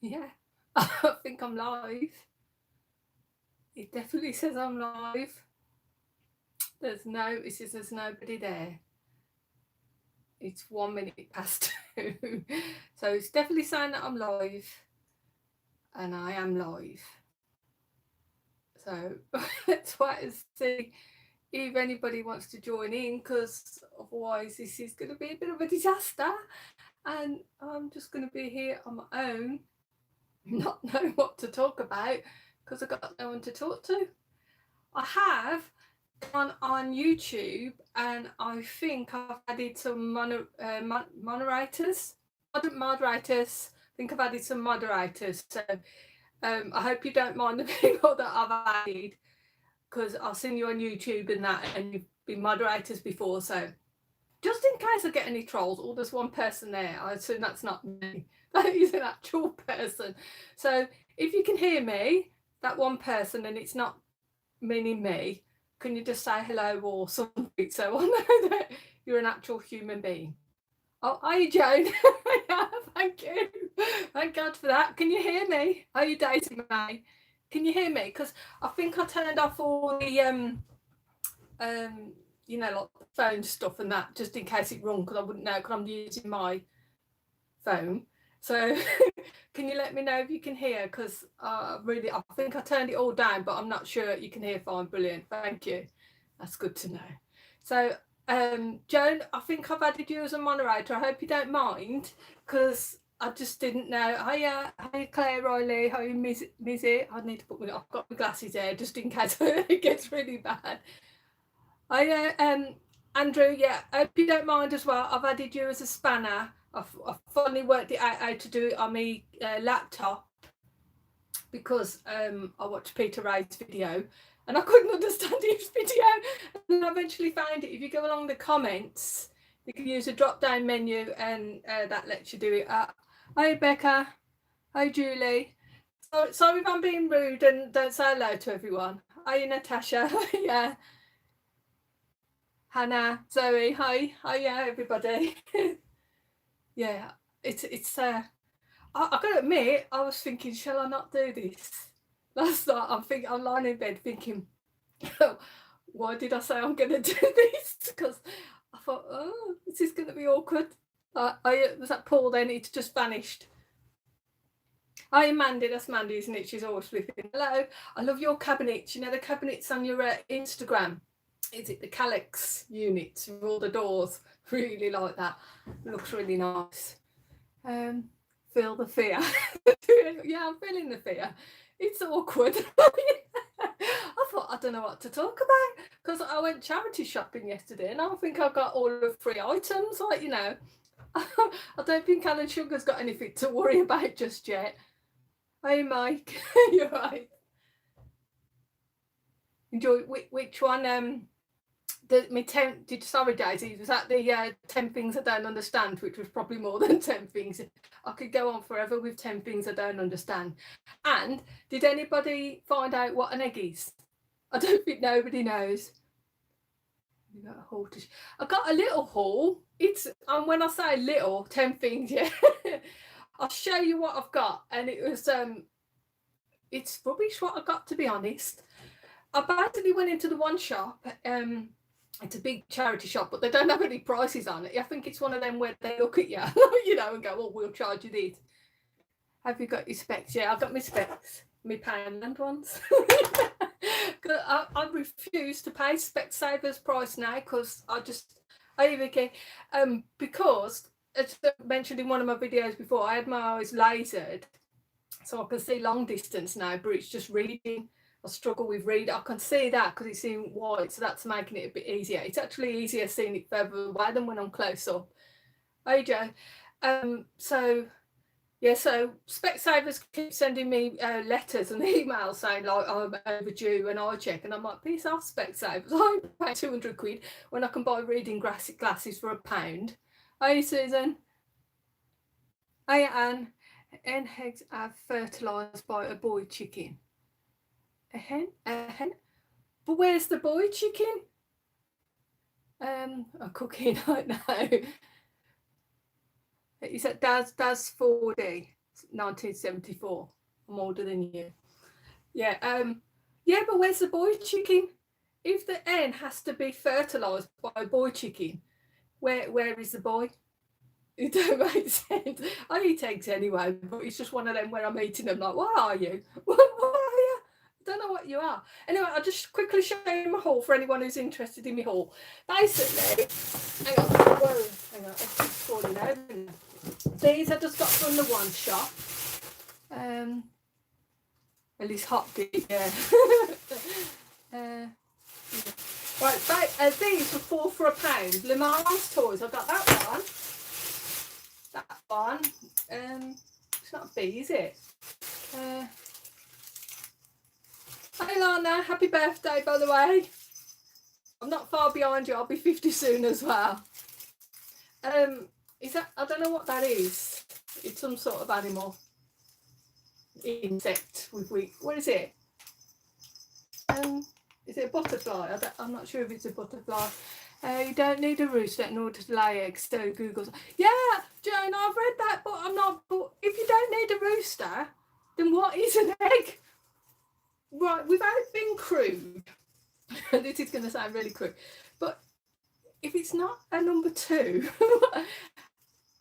Yeah, I think I'm live. It definitely says I'm live. It says there's nobody there. It's 1 minute past 2. So it's definitely saying that I'm live. And I am live. So let's wait and see if anybody wants to join in, because otherwise this is going to be a bit of a disaster. And I'm just going to be here on my own, not knowing what to talk about because I've got no one to talk to. I have gone on YouTube and I think I've added some moderators. Moderators. I think I've added some moderators. So I hope you don't mind the people that I've added, because I've seen you on YouTube and that, and you've been moderators before. So just in case I get any trolls, or there's one person there, I assume that's not me. That is an actual person. So if you can hear me, that one person, and it's not meaning me, can you just say hello or something so I know that you're an actual human being? Oh, are you, Joan? Yeah, thank you. Thank God for that. Can you hear me? Are you Daisy May? Can you hear me? Because I think I turned off all the like the phone stuff and that, just in case it rung, because I wouldn't know, because I'm using my phone. So can you let me know if you can hear? Because I think I turned it all down, but I'm not sure you can hear fine. Brilliant, thank you. That's good to know. So Joan, I think I've added you as a moderator. I hope you don't mind, because I just didn't know. Hiya, hi Claire Riley, hi Mizzy. I need to I've got my glasses here just in case it gets really bad. Hiya, Andrew, yeah, I hope you don't mind as well. I've added you as a spanner. I've finally worked it out how to do it on my laptop, because I watched Peter Wright's video and I couldn't understand his video. And I eventually found it. If you go along the comments, you can use a drop down menu and that lets you do it. Hi, Becca. Hi, Julie. Sorry if I'm being rude and don't say hello to everyone. Hi, Natasha. Yeah. Hannah, Zoe, hi, yeah, everybody. Yeah, it's I gotta admit, I was thinking, shall I not do this? Last night I'm lying in bed thinking, why did I say I'm gonna do this? Because I thought, oh, this is gonna be awkward. I was that Paul then, it's just vanished. Hi, Mandy, that's Mandy, isn't it? She's always flipping. Hello, I love your cabinets. You know the cabinets on your Instagram? Is it the Calyx units with all the doors? Really like that. It looks really nice. Feel the fear. Yeah, I'm feeling the fear. It's awkward. I thought, I don't know what to talk about, because I went charity shopping yesterday and I think I got all the free items. I don't think Alan Sugar's got anything to worry about just yet. Hey, Mike, you're right. Enjoy which one? Sorry, Daisy, was that the 10 things I don't understand, which was probably more than 10 things. I could go on forever with 10 things I don't understand. And did anybody find out what an egg is? I don't think nobody knows. You got a haul I got a little haul. And when I say little, 10 things, yeah. I'll show you what I've got, and it's rubbish what I got, to be honest. I basically went into the one shop. It's a big charity shop, but they don't have any prices on it. I think it's one of them where they look at you, and go, "Oh, we'll charge you this." Have you got your specs? Yeah, I've got my specs, my pound ones. I refuse to pay Specsavers price now, because I even get because, as I mentioned in one of my videos before, I had my eyes lasered, so I can see long distance now, but it's just reading. I struggle with reading. I can see that because it's in white, so that's making it a bit easier. It's actually easier seeing it further away than when I'm close up. Hey, Joe. So Specsavers keep sending me letters and emails saying like I'm overdue and I check, and I'm like, peace off, Specsavers. I pay 200 quid when I can buy reading glasses for £1. Hey, Susan. Hey, Anne. Hen eggs are fertilised by a boy chicken. A hen? But where's the boy chicken? I'm cooking right now. Is that Daz 4D? 1974. I'm older than you. Yeah. Yeah, but where's the boy chicken? If the hen has to be fertilised by a boy chicken, where is the boy? It don't make sense. I eat eggs anyway, but it's just one of them where I'm eating them like, what are you? What are you? I don't know what you are. Anyway, I'll just quickly show you my haul for anyone who's interested in my haul. Basically, hang on, whoa, hang on, it's falling over. These I just got from the one shop. At least hot did, yeah. Yeah. Right, these were £4 for £1. Le Mans toys, I got that one. That one. It's not a B, is it? Hi Lana, happy birthday by the way. I'm not far behind you, I'll be 50 soon as well. Is that, I don't know what that is. It's some sort of animal. Insect with wheat. What is it? Is it a butterfly? I'm not sure if it's a butterfly. You don't need a rooster in order to lay eggs. So Google's. Yeah, Joan, I've read that, but I'm not. But if you don't need a rooster, then what is an egg? Right, without being crude, this is going to sound really crude, but if it's not a number 2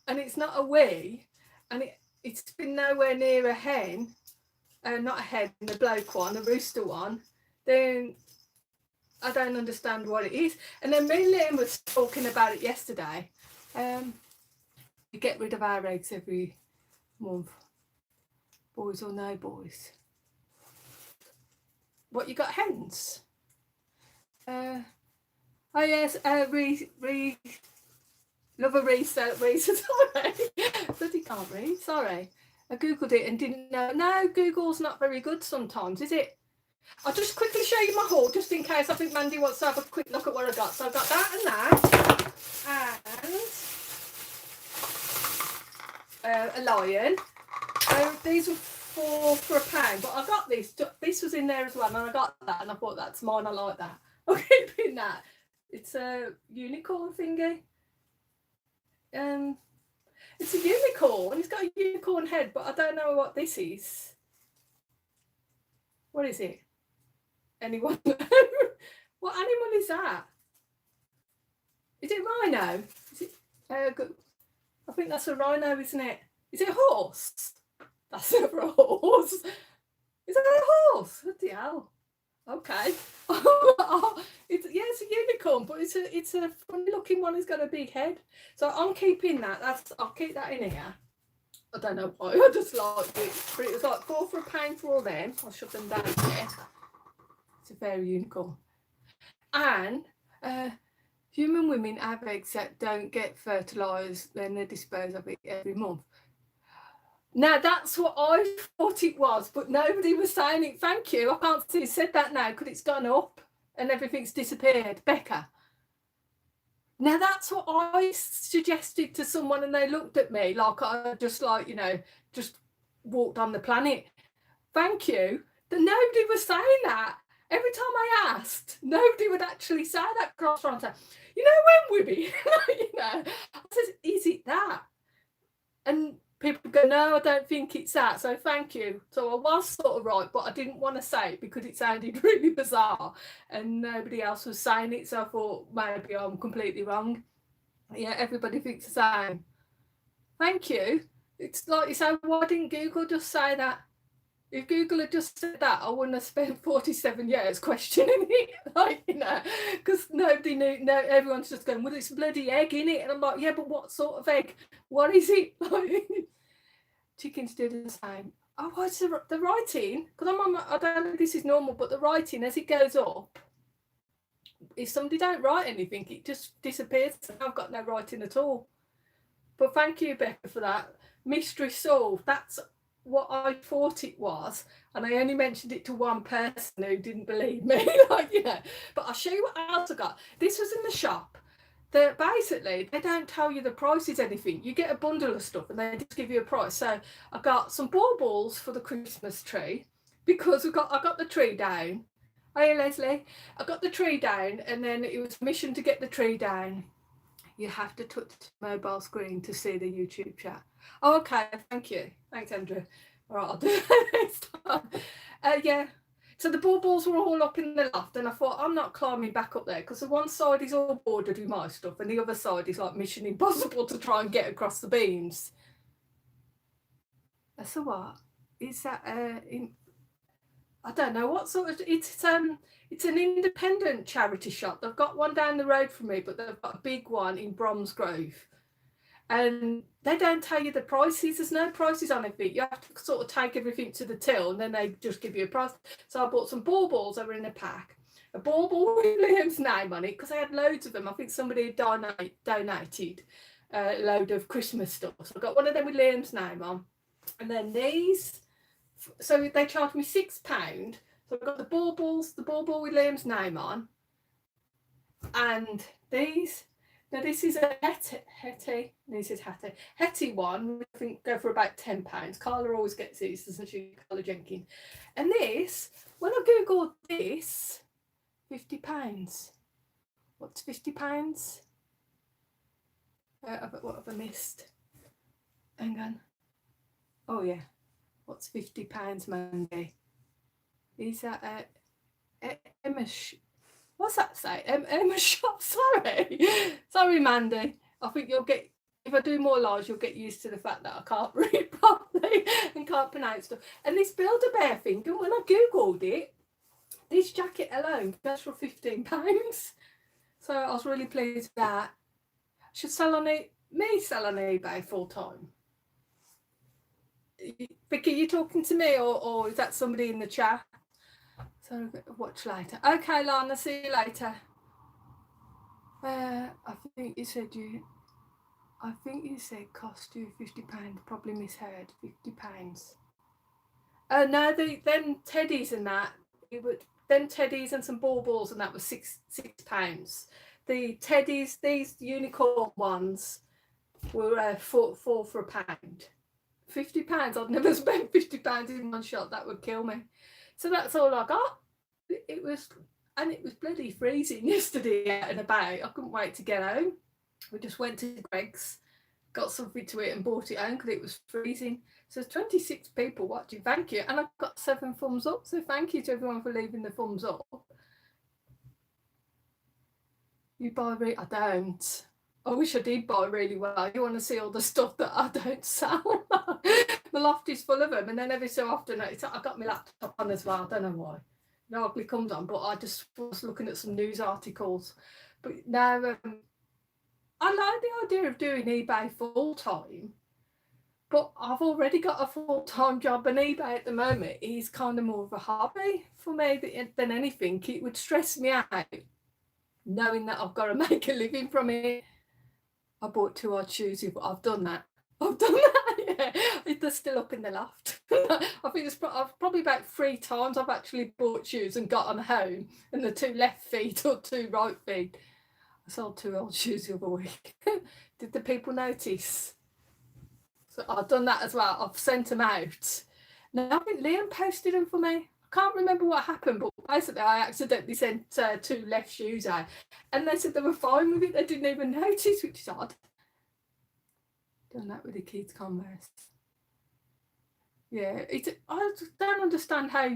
and it's not a wee, and it's been nowhere near a hen, not a hen, a bloke one, a rooster one, then I don't understand what it is. And then me and Liam was talking about it yesterday. We get rid of our eggs every month, boys or no boys. What, you got hens? Oh yes, love a research, sorry. Bloody can't read, sorry. I googled it and didn't know. No, Google's not very good sometimes, is it? I'll just quickly show you my haul, just in case I think Mandy wants to have a quick look at what I got. So I've got that and that, and a lion. These were £4 for £1, but I got this. This was in there as well, and I got that, and I thought that's mine. I like that. I'll keep in that. It's a unicorn thingy. It's a unicorn. It's got a unicorn head, but I don't know what this is. What is it? Anyone know? What animal is that? Is it rhino? Is it? I think that's a rhino, isn't it? Is it a horse? That's never a horse. Is that a horse? What the hell? Okay. It's a unicorn, but it's a funny looking one. It's got a big head. So I'm keeping that. I'll keep that in here. I don't know why. I just liked it. But it was like £4 for £1 for all them. I'll shut them down there. It's a fairy unicorn. And human women have eggs that don't get fertilised, then they dispose of it every month. Now that's what I thought it was, but nobody was saying it. Thank you. I can't see it said that now because it's gone up and everything's disappeared. Becca. Now that's what I suggested to someone and they looked at me like I just just walked on the planet. Thank you. That nobody was saying that. Every time I asked, nobody would actually say that cross front. You know when Wibby, I said, is it that? And people go, no, I don't think it's that. So thank you. So I was sort of right, but I didn't want to say it because it sounded really bizarre and nobody else was saying it. So I thought maybe I'm completely wrong. Yeah, everybody thinks the same. Thank you. It's like you say, why didn't Google just say that? If Google had just said that, I wouldn't have spent 47 years questioning it, because nobody knew. No, everyone's just going, well, it's a bloody egg, innit? And I'm like, yeah, but what sort of egg? What is it? Chickens do the same. Oh, what's the writing? Because I don't know if this is normal, but the writing, as it goes up, if somebody don't write anything, it just disappears. I've got no writing at all. But thank you, Becca, for that. Mystery solved. That's what I thought it was, and I only mentioned it to one person who didn't believe me. But I'll show you what else I got. This was in the shop. Basically they don't tell you the price is anything. You get a bundle of stuff and they just give you a price. So I got some baubles for the Christmas tree because I got the tree down. Hey Leslie, I got the tree down and then it was permission to get the tree down You have to touch the mobile screen to see the YouTube chat. Oh, okay, thank you. Thanks, Andrew. All right, I'll do that next time. Yeah. So the baubles were all up in the loft, and I thought, I'm not climbing back up there because the one side is all bordered with my stuff, and the other side is like Mission Impossible to try and get across the beams. So what? Is that I don't know what sort of it's an independent charity shop. They've got one down the road from me, but they've got a big one in Bromsgrove. And they don't tell you the prices. There's no prices on everything. You have to sort of take everything to the till, and then they just give you a price. So I bought some baubles that were in a pack. A bauble with Liam's name on it because I had loads of them. I think somebody had donated a load of Christmas stuff. So I got one of them with Liam's name on. And then these, so they charged me £6. So I've got the bauble with Liam's name on. And these, now this is a Hetty one, I think go for about £10. Carla always gets these, doesn't she, Carla Jenkins? And this, when I googled this, £50. What's £50? What have I missed? Hang on. Oh yeah, what's £50, Mandy? Is that Emma? What's that say? Emma shop. Sorry, Mandy. I think you'll get, if I do more lives, you'll get used to the fact that I can't read properly and can't pronounce stuff. And this Build-A-Bear thing, and when I googled it, this jacket alone goes for £15. So I was really pleased with that. Should sell on eBay full time. Vicky, you talking to me, or is that somebody in the chat? So watch later. Okay, Lana, see you later. I think you said cost you £50. Probably misheard. £50. No, them teddies and that. Them teddies and some baubles and that was £6. The teddies, these unicorn ones, were four for £1. £50. I'd never spent £50 in one shot. That would kill me. So that's all I got. It was bloody freezing yesterday out and about. I couldn't wait to get home. We just went to Greg's, got something to eat and brought it home because it was freezing. So there's 26 people watching. Thank you. And I've got 7 thumbs up. So thank you to everyone for leaving the thumbs up. You buy I don't. I wish I did buy really well. You want to see all the stuff that I don't sell. My loft is full of them, and then every so often I got my laptop on as well. I don't know why. It hardly comes on, but I just was looking at some news articles. But now I like the idea of doing eBay full time, but I've already got a full-time job, and eBay at the moment is kind of more of a hobby for me than anything. It would stress me out knowing that I've got to make a living from it. I bought 2 odd shoes. I've done that. Yeah. They're still up in the loft. I think I've probably about 3 times I've actually bought shoes and got them home, and the 2 left feet or 2 right feet. I sold 2 old shoes the other week. Did the people notice? So I've done that as well. I've sent them out. Now I think Liam posted them for me. I can't remember what happened, but basically I accidentally sent 2 left shoes out, and they said they were fine with it. They didn't even notice, which is odd. Done that with the kids' Converse. Yeah, I don't understand how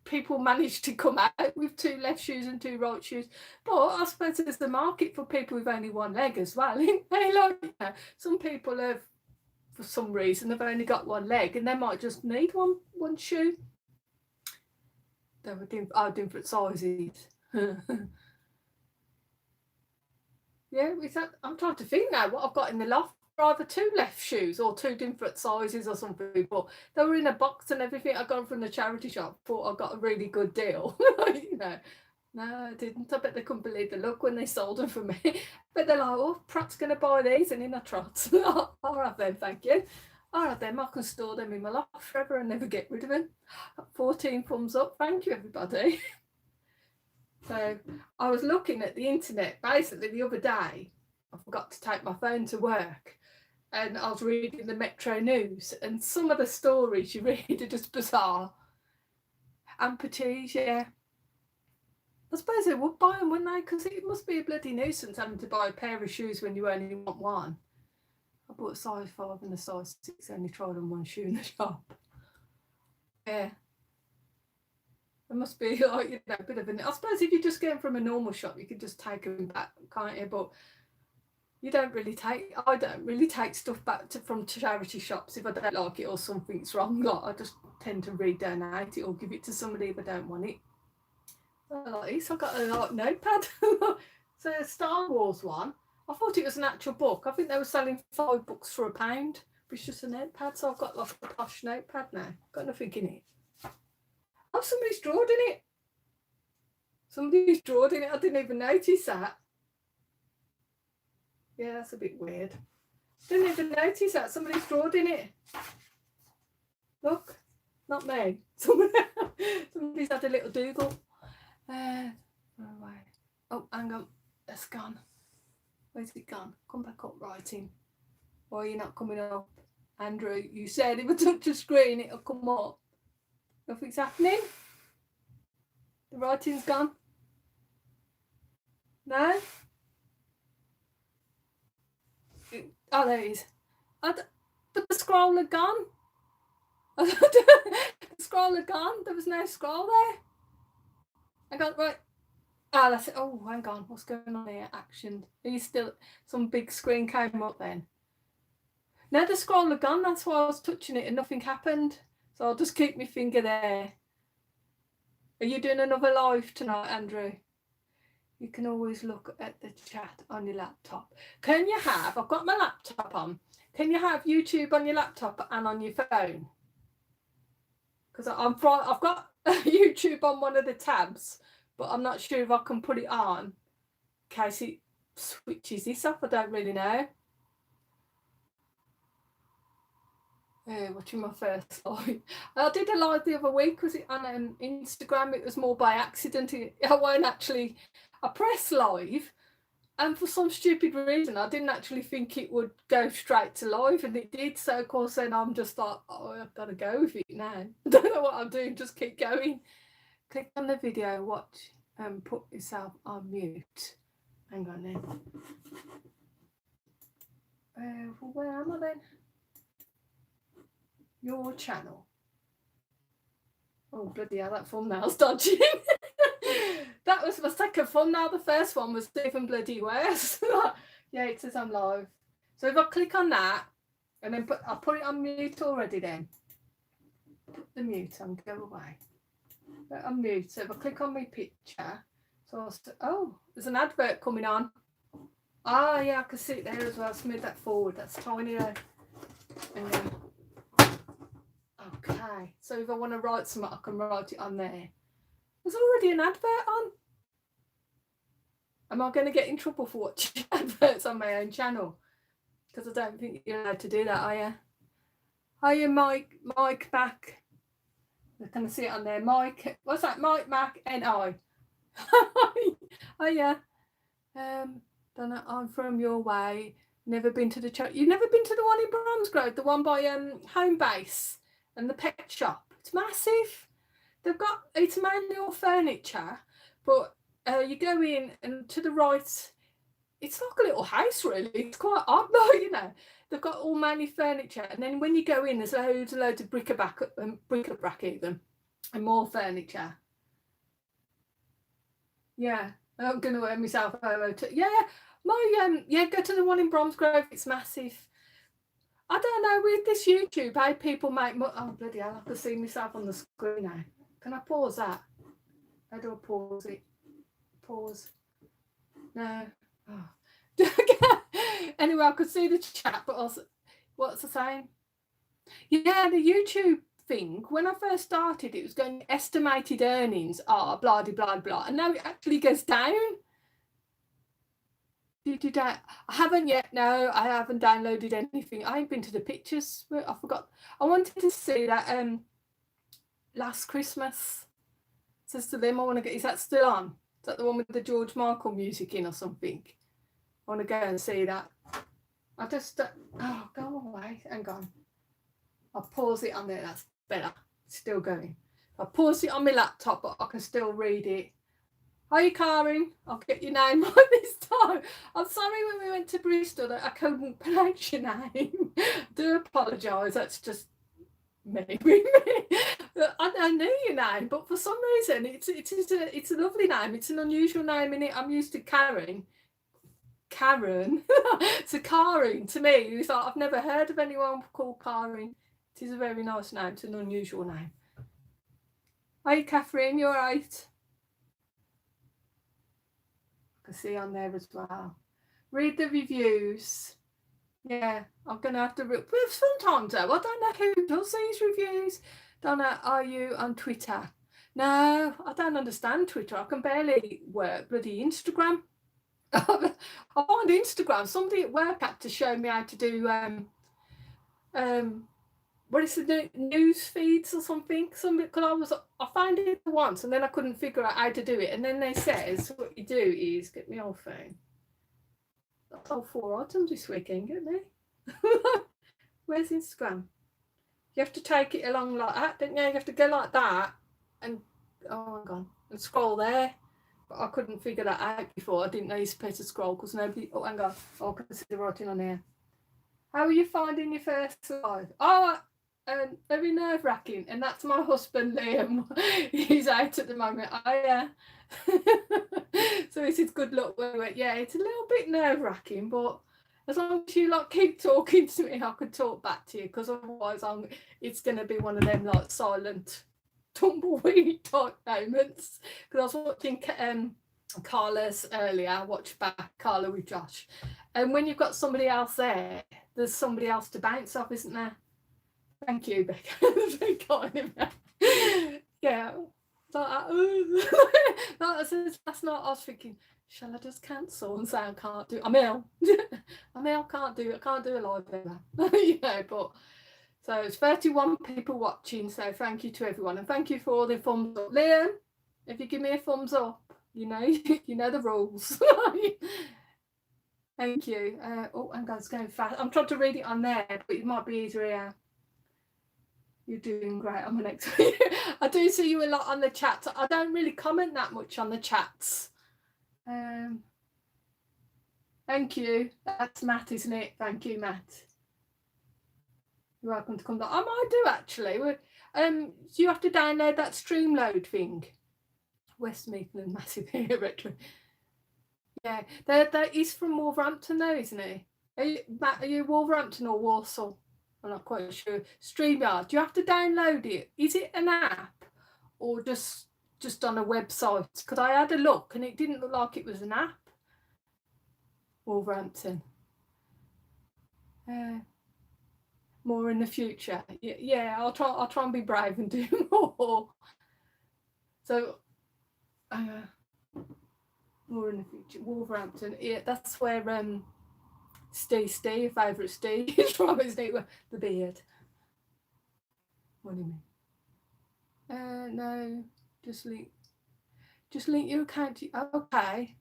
people manage to come out with 2 left shoes and 2 right shoes, but I suppose there's the market for people with only one leg as well. Like, some people have, for some reason, they've only got one leg and they might just need one shoe. They were different sizes. Yeah, I'm trying to think now what I've got in the loft. Either 2 left shoes or 2 different sizes or something, but they were in a box and everything. I got them from the charity shop. Thought I got a really good deal. No, I didn't. I bet they couldn't believe the look when they sold them for me. But they're like, oh, Pratt's going to buy these, and in I trot. I'll have them, thank you. I'll have them. I can store them in my loft forever and never get rid of them. 14 thumbs up. Thank you, everybody. So I was looking at the internet basically the other day. I forgot to take my phone to work, and I was reading the Metro News, and some of the stories you read are just bizarre. Amputees, yeah. I suppose they would buy them, wouldn't they? Because it must be a bloody nuisance having to buy a pair of shoes when you only want one. I bought a size 5 and a size 6, only tried on one shoe in the shop. Yeah. It must be like, you know, a bit of an. I suppose if you're just going from a normal shop, you could just take them back, can't you? But I don't really take stuff back from charity shops if I don't like it or something's wrong. Like, I just tend to redonate it or give it to somebody if I don't want it. Like this, I got a notepad. So a Star Wars one. I thought it was an actual book. I think they were selling 5 books for £1, but it's just a notepad. So I've got like a posh notepad now. Got nothing in it. Oh, somebody's drawn in it. Somebody's drawn in it. I didn't even notice that. Yeah, that's a bit weird. Didn't even notice that. Somebody's drawn in it. Look, not me. Somebody's had a little doodle. Oh, hang on. It's gone. Where's it gone? Come back up, writing. Why are you not coming up? Andrew, you said if I touch the screen, it'll come up. Nothing's happening. The writing's gone. No? Oh, there it is. But the scroll had gone. The scroll had gone. There was no scroll there. I got right. Ah, that's it. Oh, hang on. What's going on here? Action. Are you still? Some big screen came up then. No, the scroll had gone. That's why I was touching it and nothing happened. So I'll just keep my finger there. Are you doing another live tonight, Andrew? You can always look at the chat on your laptop. Can you have? I've got my laptop on. Can you have YouTube on your laptop and on your phone? Because I've got YouTube on one of the tabs, but I'm not sure if I can put it on in case it switches this off. I don't really know. Watching my first live. I did a live the other week. Was it on Instagram? It was more by accident. I won't actually. I pressed live, and for some stupid reason, I didn't actually think it would go straight to live, and it did. So of course, then I'm just like, oh, I've got to go with it now. I don't know what I'm doing. Just keep going. Click on the video. Watch and put yourself on mute. Hang on then. Where am I then? Your channel. Oh, bloody hell, that thumbnail's dodgy. That was my second thumbnail. The first one was even bloody worse. Yeah, it says I'm live. So if I click on that, and then I'll put it on mute already then. Put the mute on, go away. Put it on mute. So if I click on my picture, oh, there's an advert coming on. Ah, yeah, I can see it there as well. Smooth that forward. That's tiny there. And then okay, so if I want to write something, I can write it on there. There's already an advert on. Am I going to get in trouble for watching adverts on my own channel? Because I don't think you're allowed to do that, are you? Hiya, Mike back. I can see it on there. Mike, what's that? Mike Mac N-I. Hiya. Don't know, I'm from your way. Never been to the church. You've never been to the one in Bromsgrove, the one by Home Base and the pet shop. It's massive. They've got, it's mainly all furniture, but you go in and to the right, it's like a little house really. It's quite odd though, you know. They've got all mainly furniture, and then when you go in, there's loads and loads of bric-a-brac even, and more furniture. Yeah, I'm gonna wear myself over to, yeah. Yeah, go to the one in Bromsgrove. It's massive. I don't know, with this YouTube, how people make money. Oh, bloody hell, I can see myself on the screen now. Can I pause that? How do I pause it? Pause. No. Oh. Anyway, I could see the chat, but also, what's the saying? Yeah, the YouTube thing, when I first started, it was going estimated earnings are blah, blah, blah, and now it actually goes down. I haven't yet. No, I haven't downloaded anything. I ain't been to the pictures. I forgot. I wanted to see that Last Christmas. It says to them, I want to get. Is that still on? Is that the one with the George Michael music in or something? I want to go and see that. I just oh, go away. Hang on. I'll pause it on there. That's better. It's still going. I pause it on my laptop, but I can still read it Hi, Karen. I'll get your name right this time. I'm sorry when we went to Bristol that I couldn't pronounce your name. Do apologise. That's just me. I knew your name, but for some reason it's a lovely name. It's an unusual name in it. I'm used to Karen. Karen. So Karen to me, it's like I've never heard of anyone called Karen. It is a very nice name. It's an unusual name. Hi, Catherine. You're right. I can see on there as well. Read the reviews. Yeah, I'm gonna have to. Sometimes though, I don't know who does these reviews. Don't know. Are you on Twitter? No, I don't understand Twitter. I can barely work bloody Instagram. I find Instagram. Somebody at work had to show me how to do what is the news feeds or something? Because I found it once and then I couldn't figure out how to do it. And then they says what you do is get me old phone. That's all 4 items this weekend, get me. Where's Instagram? You have to take it along like that, don't you? You have to go like that and oh my god, and scroll there. But I couldn't figure that out before. I didn't know you're supposed to scroll because nobody. Oh, hang on. Oh, I can see the writing on here. How are you finding your first live? Oh, very nerve wracking, and that's my husband Liam. He's out at the moment. So he says good luck. We went, yeah, it's a little bit nerve wracking, but as long as you like keep talking to me, I could talk back to you because otherwise it's going to be one of them like silent tumbleweed type moments. Because I was watching Carla's earlier. I watched back Carla with Josh, and when you've got somebody else there, there's somebody else to bounce off, isn't there? Thank you, Becca. Very kind of you. Yeah. That's not. I was thinking, shall I just cancel and say I can't do? I'm ill. I'm ill. Can't do. I can't do a live ever. But so it's 31 people watching. So thank you to everyone, and thank you for all the thumbs up, Liam. If you give me a thumbs up, you know the rules. Thank you. Oh, I'm going fast. I'm trying to read it on there, but it might be easier here. You're doing great on the next one. I do see you a lot on the chat. I don't really comment that much on the chats. Thank you. That's Matt, isn't it? Thank you, Matt. You're welcome to come down. I might do actually. Do you have to download that Streamload thing? West Midland, massive retro. Yeah, he's from Wolverhampton though, isn't he? Matt, are you Wolverhampton or Warsaw? I'm not quite sure. StreamYard, do you have to download it? Is it an app or just on a website? Because I had a look and it didn't look like it was an app. Wolverhampton. More in the future. Yeah, I'll try and be brave and do more. So, more in the future. Wolverhampton. Yeah, that's where Steve, your favourite Steve, is from, isn't it? The beard. What do you mean? No, just link your account to, okay.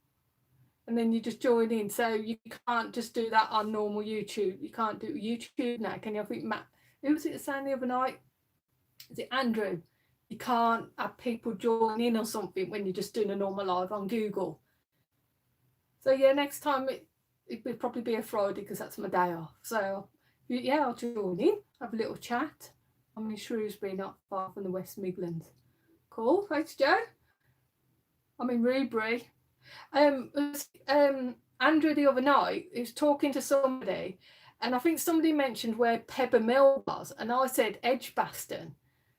And then you just join in. So you can't just do that on normal YouTube. You can't do YouTube now, can you? I think Matt, who was it saying the other night? Is it Andrew? You can't have people join in or something when you're just doing a normal live on Google. So yeah, next time it would probably be a Friday because that's my day off. So yeah, I'll join in, have a little chat. I'm in Shrewsbury, not far from the West Midlands. Cool. Thanks, Joe. I'm in Rubery. Andrew the other night, he was talking to somebody, and I think somebody mentioned where Pebble Mill was, and I said Edgbaston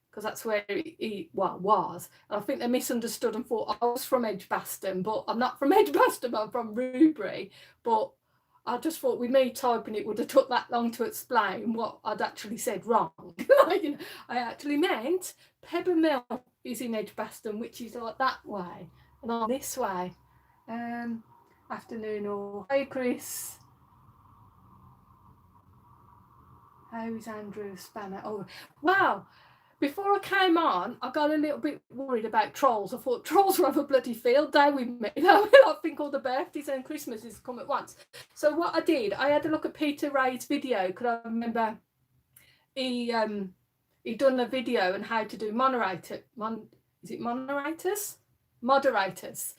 because that's where he was. And I think they misunderstood and thought I was from Edgbaston, but I'm not from Edgbaston. I'm from Rubery. But I just thought with me typing it would have took that long to explain what I'd actually said wrong. I actually meant Pebble Mill is in Edgbaston, which is like that way, and I'm this way. Afternoon all. Hey Chris. How is Andrew Spanner? Oh wow. Before I came on, I got a little bit worried about trolls. I thought trolls will have a bloody field day with me. I think all the birthdays and Christmases come at once. So what I did, I had a look at Peter Ray's video because I remember he done a video on how to do moderators. moderators.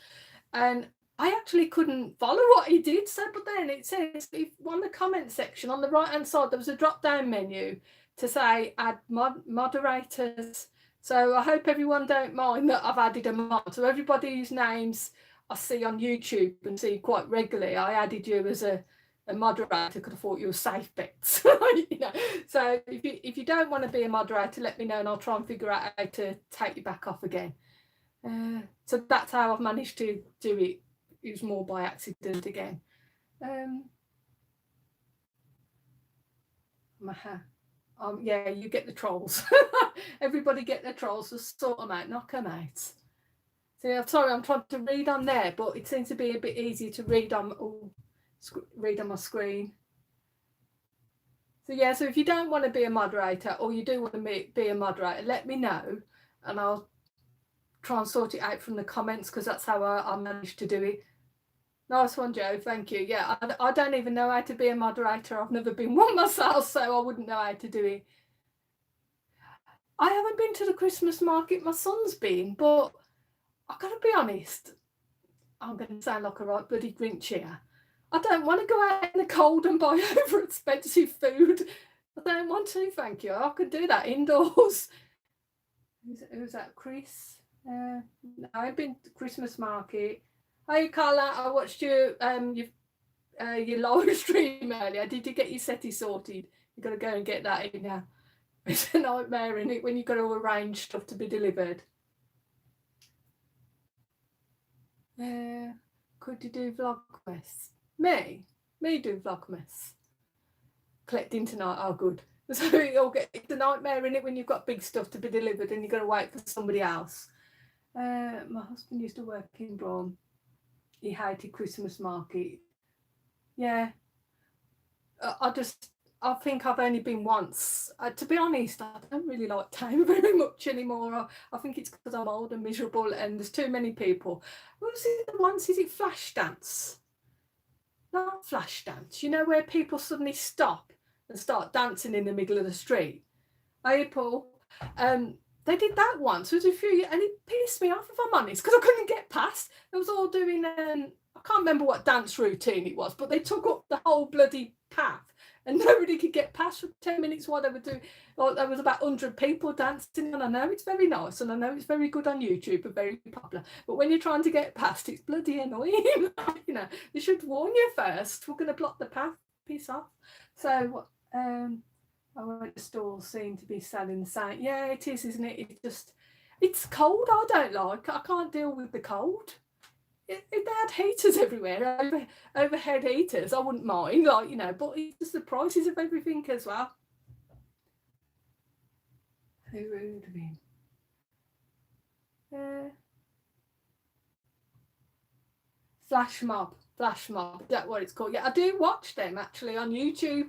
And I actually couldn't follow what he did. So, but then it says if on the comment section on the right hand side, there was a drop down menu to say add moderators. So I hope everyone don't mind that I've added a mod. So everybody whose names I see on YouTube and see quite regularly, I added you as a moderator because I thought you were safe bets. You know? So if you don't want to be a moderator, let me know and I'll try and figure out how to take you back off again. So that's how I've managed to do it. It was more by accident again. Yeah, you get the trolls. Everybody get the trolls, so sort them out, knock them out. See, I'm sorry, I'm trying to read on there, but it seems to be a bit easier to read on my screen. So yeah, so if you don't want to be a moderator or you do want to be a moderator, let me know and I'll try and sort it out from the comments because that's how I managed to do it. Nice one, Joe. Thank you. Yeah, I don't even know how to be a moderator. I've never been one myself, so I wouldn't know how to do it. I haven't been to the Christmas market. My son's been, but I've got to be honest. I'm going to sound like a right bloody Grinch here. I don't want to go out in the cold and buy over expensive food. I don't want to, thank you. I could do that indoors. Who's that, Chris? No, I've been to Christmas market. Hi, Carla. I watched your live stream earlier. Did you get your SETI sorted? You've got to go and get that in now. It's a nightmare, isn't it, when you've got to arrange stuff to be delivered. Could you do Vlogmas? Me do Vlogmas. Collecting tonight. Oh, good. So it's a nightmare, isn't it, when you've got big stuff to be delivered and you've got to wait for somebody else. My husband used to work in Brom. He hated Christmas market. Yeah. I think I've only been once. To be honest, I don't really like town very much anymore. I think it's because I'm old and miserable and there's too many people. What was it once? Is it flash dance? Not flash dance. You know where people suddenly stop and start dancing in the middle of the street? Hey, Paul. They did that once. It was a few years, and it pissed me off, if I'm honest, because I couldn't get past. It was all doing, I can't remember what dance routine it was, but they took up the whole bloody path, and nobody could get past for 10 minutes while they were doing. Well, there was about 100 people dancing, and I know it's very nice, and I know it's very good on YouTube and very popular. But when you're trying to get past, it's bloody annoying. You know, they should warn you first. We're going to block the path. Piss off. So, I went to stores seem to be selling the same. Yeah, it is, isn't it? It's cold. I don't like. I can't deal with the cold. If they had heaters everywhere, overhead heaters, I wouldn't mind, like, you know, but it's just the prices of everything as well. Who would have been? Flash mob, that's what it's called. Yeah, I do watch them actually on YouTube,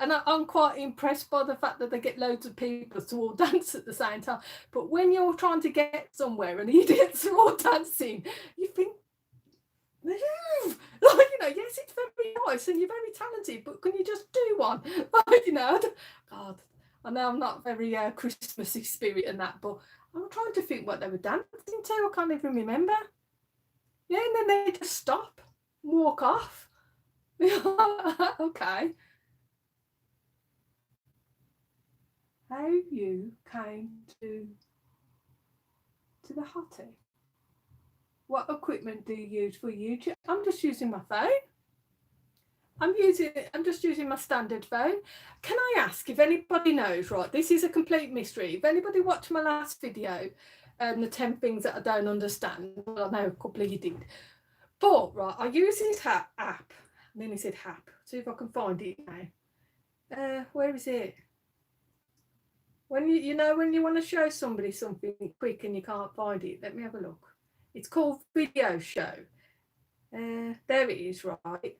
and I'm quite impressed by the fact that they get loads of people to all dance at the same time. But when you're trying to get somewhere and the idiots are all dancing, you think, move! Like, you know, yes, it's very nice and you're very talented, but can you just do one? Like, you know, God, I know I'm not very Christmassy spirit and that, but I'm trying to think what they were dancing to. I can't even remember. Yeah, and then they just stop, walk off. Okay. How you came to the hottie? What equipment do you use for YouTube? I'm just using my phone. I'm just using my standard phone. Can I ask if anybody knows, right? This is a complete mystery. If anybody watched my last video, the 10 things that I don't understand, well, I know a couple of you did. But, right, I use this app. And then he said app. See if I can find it now. Where is it? When you know when you want to show somebody something quick and you can't find it, let me have a look. It's called Video Show. There it is, right?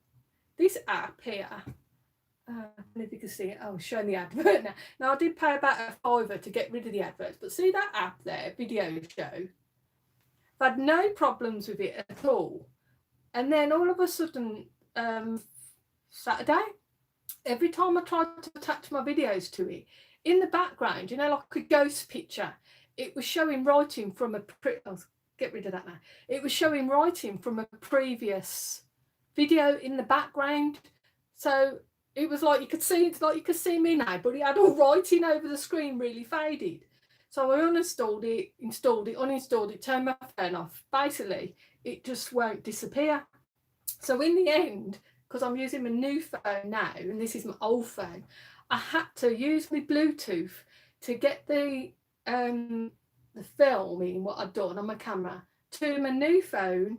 This app here, I don't know if you can see it. Oh, showing the advert now. Now, I did pay about $5 to get rid of the adverts, but see that app there, Video Show? I've had no problems with it at all. And then all of a sudden, Saturday, every time I tried to attach my videos to it, in the background, you know, like a ghost picture, it was showing writing from a get rid of that now. It was showing writing from a previous video in the background. So it was like you could see, it's like you could see me now, but it had all writing over the screen, really faded. So I uninstalled it, installed it, uninstalled it, turned my phone off. Basically, it just won't disappear. So in the end, because I'm using my new phone now, and this is my old phone, I had to use my Bluetooth to get the film in what I'd done on my camera to my new phone,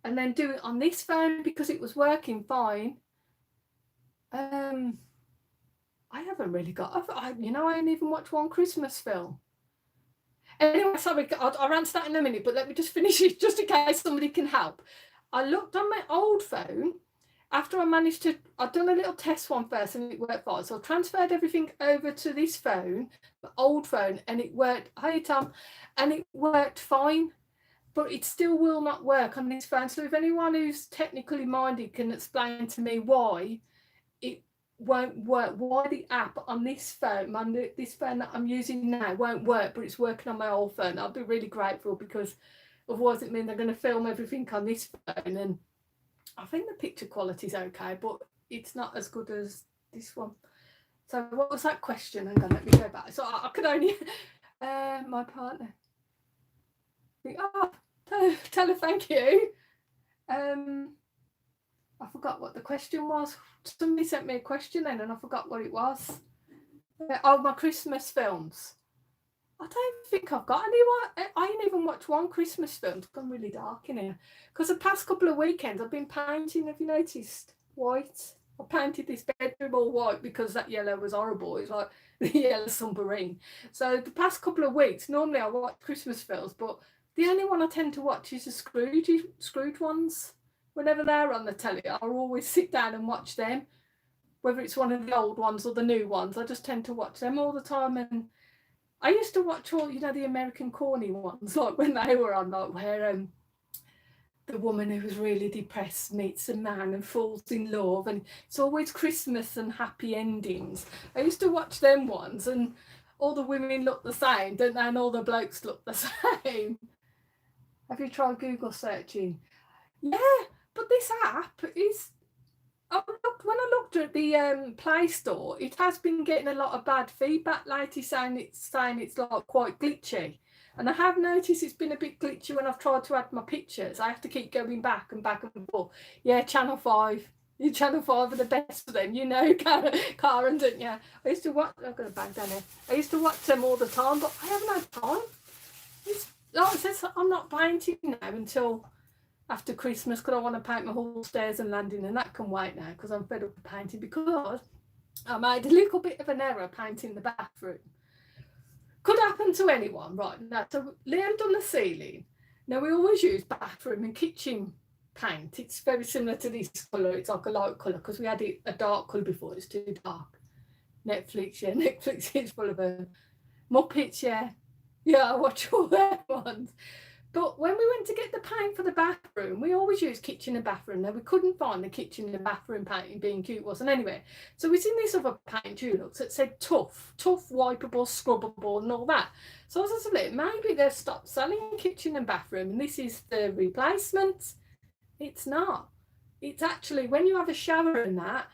and then do it on this phone because it was working fine. I haven't really got, I ain't even watched one Christmas film. Anyway, sorry, I'll answer that in a minute, but let me just finish it just in case somebody can help. I looked on my old phone after I managed to, I'd done a little test one first and it worked fine. So I transferred everything over to this phone, my old phone, and it worked. Hi, Tom. And it worked fine, but it still will not work on this phone. So if anyone who's technically minded can explain to me why it won't work, why the app on this phone, this phone that I'm using now won't work, but it's working on my old phone, I'll be really grateful, because otherwise it means they're going to film everything on this phone, and I think the picture quality is okay, but it's not as good as this one. So what was that question? Hang on, let me go back. So I could only my partner. Tell her thank you. I forgot what the question was. Somebody sent me a question then, and I forgot what it was. My Christmas films. I don't think I've got anyone. I ain't even watched one Christmas film. It's gone really dark in here. Because the past couple of weekends I've been painting, have you noticed? White. I painted this bedroom all white because that yellow was horrible. It's like the yellow submarine. So the past couple of weeks, normally I watch Christmas films, but the only one I tend to watch is the Scrooge ones. Whenever they're on the telly, I'll always sit down and watch them. Whether it's one of the old ones or the new ones, I just tend to watch them all the time. And I used to watch all, the American corny ones, like when they were on, like where the woman who was really depressed meets a man and falls in love, and it's always Christmas and happy endings. I used to watch them ones, and all the women look the same, don't they? And all the blokes look the same. Have you tried Google searching? Yeah, but this app is, when I looked at the Play Store, it has been getting a lot of bad feedback lately, saying it's like quite glitchy. And I have noticed it's been a bit glitchy when I've tried to add my pictures. I have to keep going back and forth. Yeah, Channel 5. You Channel 5 are the best for them, Karen, don't you? I used to watch, I've got a bag down here. I used to watch them all the time, but I haven't had time. It's, like I said, I'm not painting now until after Christmas, because I want to paint my whole stairs and landing, and that can wait now because I'm fed up with painting, because I made a little bit of an error painting the bathroom. Could happen to anyone, right? Now, so Liam done the ceiling. Now, we always use bathroom and kitchen paint. It's very similar to this colour. It's like a light colour, because we had it a dark colour before. It's too dark. Netflix is full of them. Muppets, I watch all their ones. But when we went to get the paint for the bathroom, we always use kitchen and bathroom. Now, we couldn't find the kitchen and bathroom paint, being cute wasn't anyway. So we seen this other paint, Dulux, that said tough, wipeable, scrubbable, and all that. So I was like, maybe they've stopped selling kitchen and bathroom, and this is the replacement. It's not. It's actually, when you have a shower and that,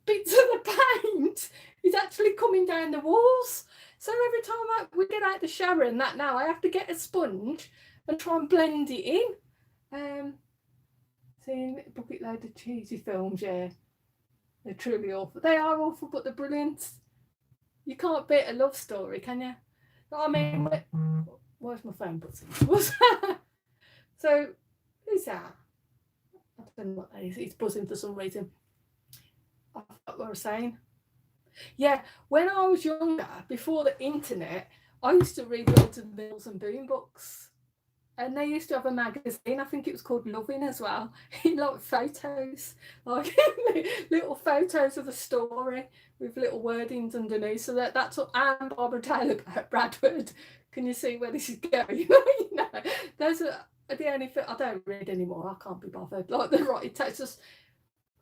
bits of the paint is actually coming down the walls. So every time we get out the shower and that, now I have to get a sponge and try and blend it in. Seeing a bucket load of cheesy films, yeah. They're truly awful. They are awful, but they're brilliant. You can't beat a love story, can you? I mean, where's my phone button? What's that? So, who's that? I don't know what that is. It's buzzing for some reason. I forgot what I was saying. Yeah, when I was younger, before the internet, I used to read loads of Mills and Boon books. And they used to have a magazine, I think it was called Loving as well, like photos, like little photos of the story with little wordings underneath. So that's what, and Barbara Taylor Bradford. Can you see where this is going? Those are the only thing. I don't read anymore. I can't be bothered. Like the right, it's just,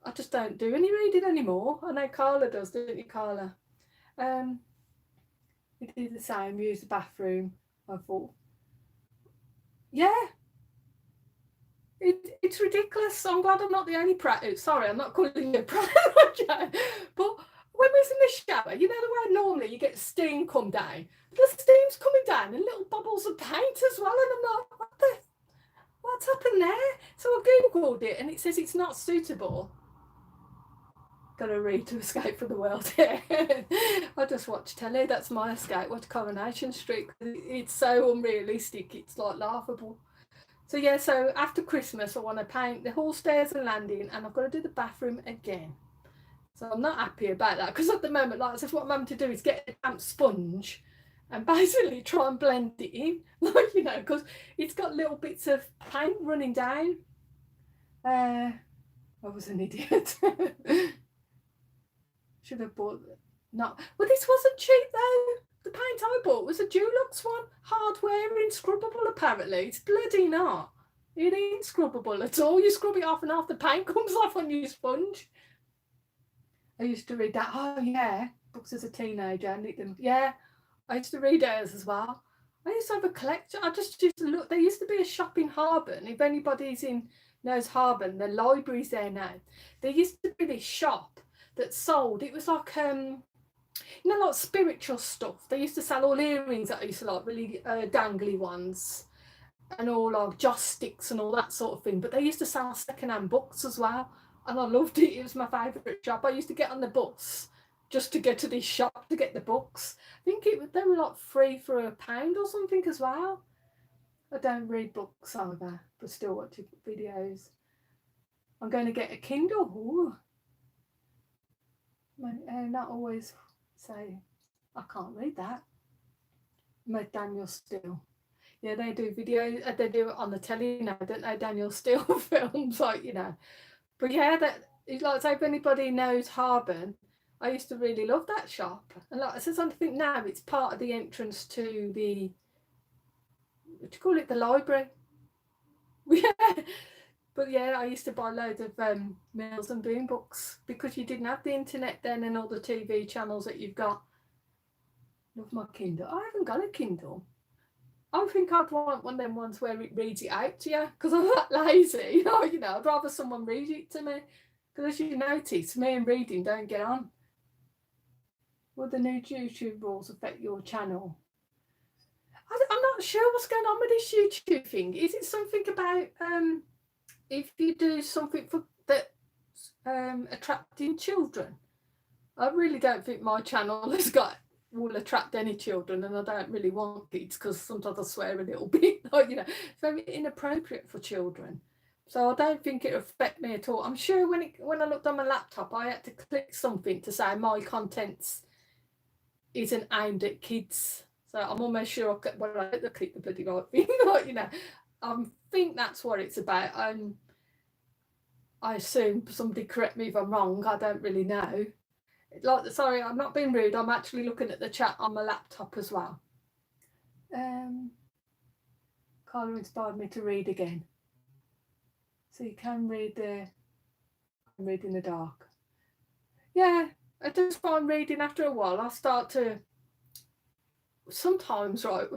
I just don't do any reading anymore. I know Carla does, don't you, Carla? We do the same, use the bathroom. I thought, Yeah, it's ridiculous. I'm glad I'm not the only proud. Sorry, I'm not calling you proud, but when we was in the shower, you know the way normally you get steam come down, the steam's coming down and little bubbles of paint as well, and I'm like, what's happened there? So I googled it, and it says it's not suitable. Gotta read to escape from the world. I just watch telly. That's my escape. Watch Coronation Street. It's so unrealistic. It's like laughable. So yeah, so after Christmas I want to paint the hall, stairs and landing, and I've got to do the bathroom again. So I'm not happy about that, because at the moment, like I said, what I'm having to do is get a damp sponge and basically try and blend it in, like, you know, because it's got little bits of paint running down. I was an idiot. Should have bought not. Well, this wasn't cheap though. The paint I bought was a Dulux one, hardware, inscrubbable. Apparently, it's bloody not. It ain't scrubbable at all. You scrub it off, and half the paint comes off on your sponge. I used to read that. Oh yeah, books as a teenager. I need them. Yeah, I used to read those as well. I used to have a collection. I just used to look. There used to be a shop in Harborne. If anybody's in knows Harborne, the library's there now. There used to be this shop that sold. It was like you know, like spiritual stuff. They used to sell all earrings that I used to like, really dangly ones, and all like joss sticks and all that sort of thing. But they used to sell second-hand books as well, and I loved it. It was my favourite shop. I used to get on the bus just to get to this shop to get the books. I think they were like free for £1 or something as well. I don't read books either, but still watch videos. I'm going to get a Kindle. Ooh. Not always say I can't read that. Met Daniel Steele. Yeah, they do videos. They do it on the telly now, don't they? Daniel Steele films, like, you know. But yeah, that, like, say, if anybody knows Harborne, I used to really love that shop. And like I said, I think now it's part of the entrance to the, what do you call it, the library. Yeah. But yeah, I used to buy loads of Mills and Boon books, because you didn't have the internet then and all the TV channels that you've got. Love my Kindle. I haven't got a Kindle. I think I'd want one of them ones where it reads it out to you, because I'm that lazy. You know, I'd rather someone read it to me. Because as you notice, me and reading don't get on. Will the new YouTube rules affect your channel? I'm not sure what's going on with this YouTube thing. Is it something about if you do something for that attracting children? I really don't think my channel will attract any children, and I don't really want kids, because sometimes I swear a little bit, like, you know, it's very inappropriate for children. So I don't think it'll affect me at all. I'm sure when I looked on my laptop, I had to click something to say my contents isn't aimed at kids. So I'm almost sure I had to click the bloody right thing, like, you know. I think that's what it's about. I assume somebody correct me if I'm wrong. I don't really know. Like, sorry, I'm not being rude. I'm actually looking at the chat on my laptop as well. Carla inspired me to read again. So you can read in the dark. Yeah, I just find reading after a while, I start to sometimes, right,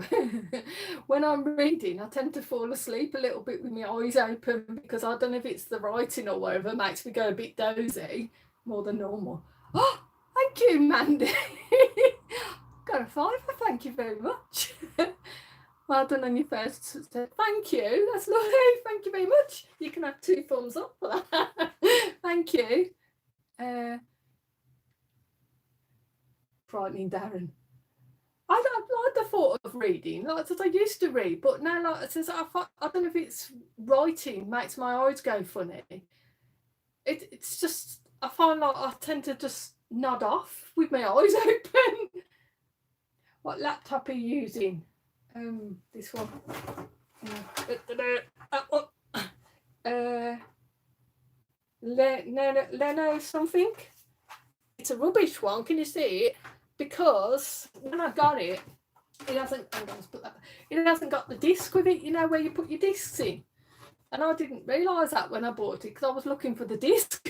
when I'm reading, I tend to fall asleep a little bit with my eyes open, because I don't know if it's the writing or whatever, makes me go a bit dozy more than normal. Oh, thank you, Mandy. Got a £5. Thank you very much. Well done on your first step. Thank you. That's lovely. Thank you very much. You can have 2 thumbs up for that. Thank you. Frightening Darren. I like the thought of reading. Like I said, I used to read, but now, like I said, I don't know if it's writing makes my eyes go funny. It's just, I find like I tend to just nod off with my eyes open. What laptop are you using? This one. Leno something. It's a rubbish one. Can you see it? Because when I got it, it hasn't got the disc with it, you know, where you put your discs in. And I didn't realise that when I bought it, because I was looking for the disc,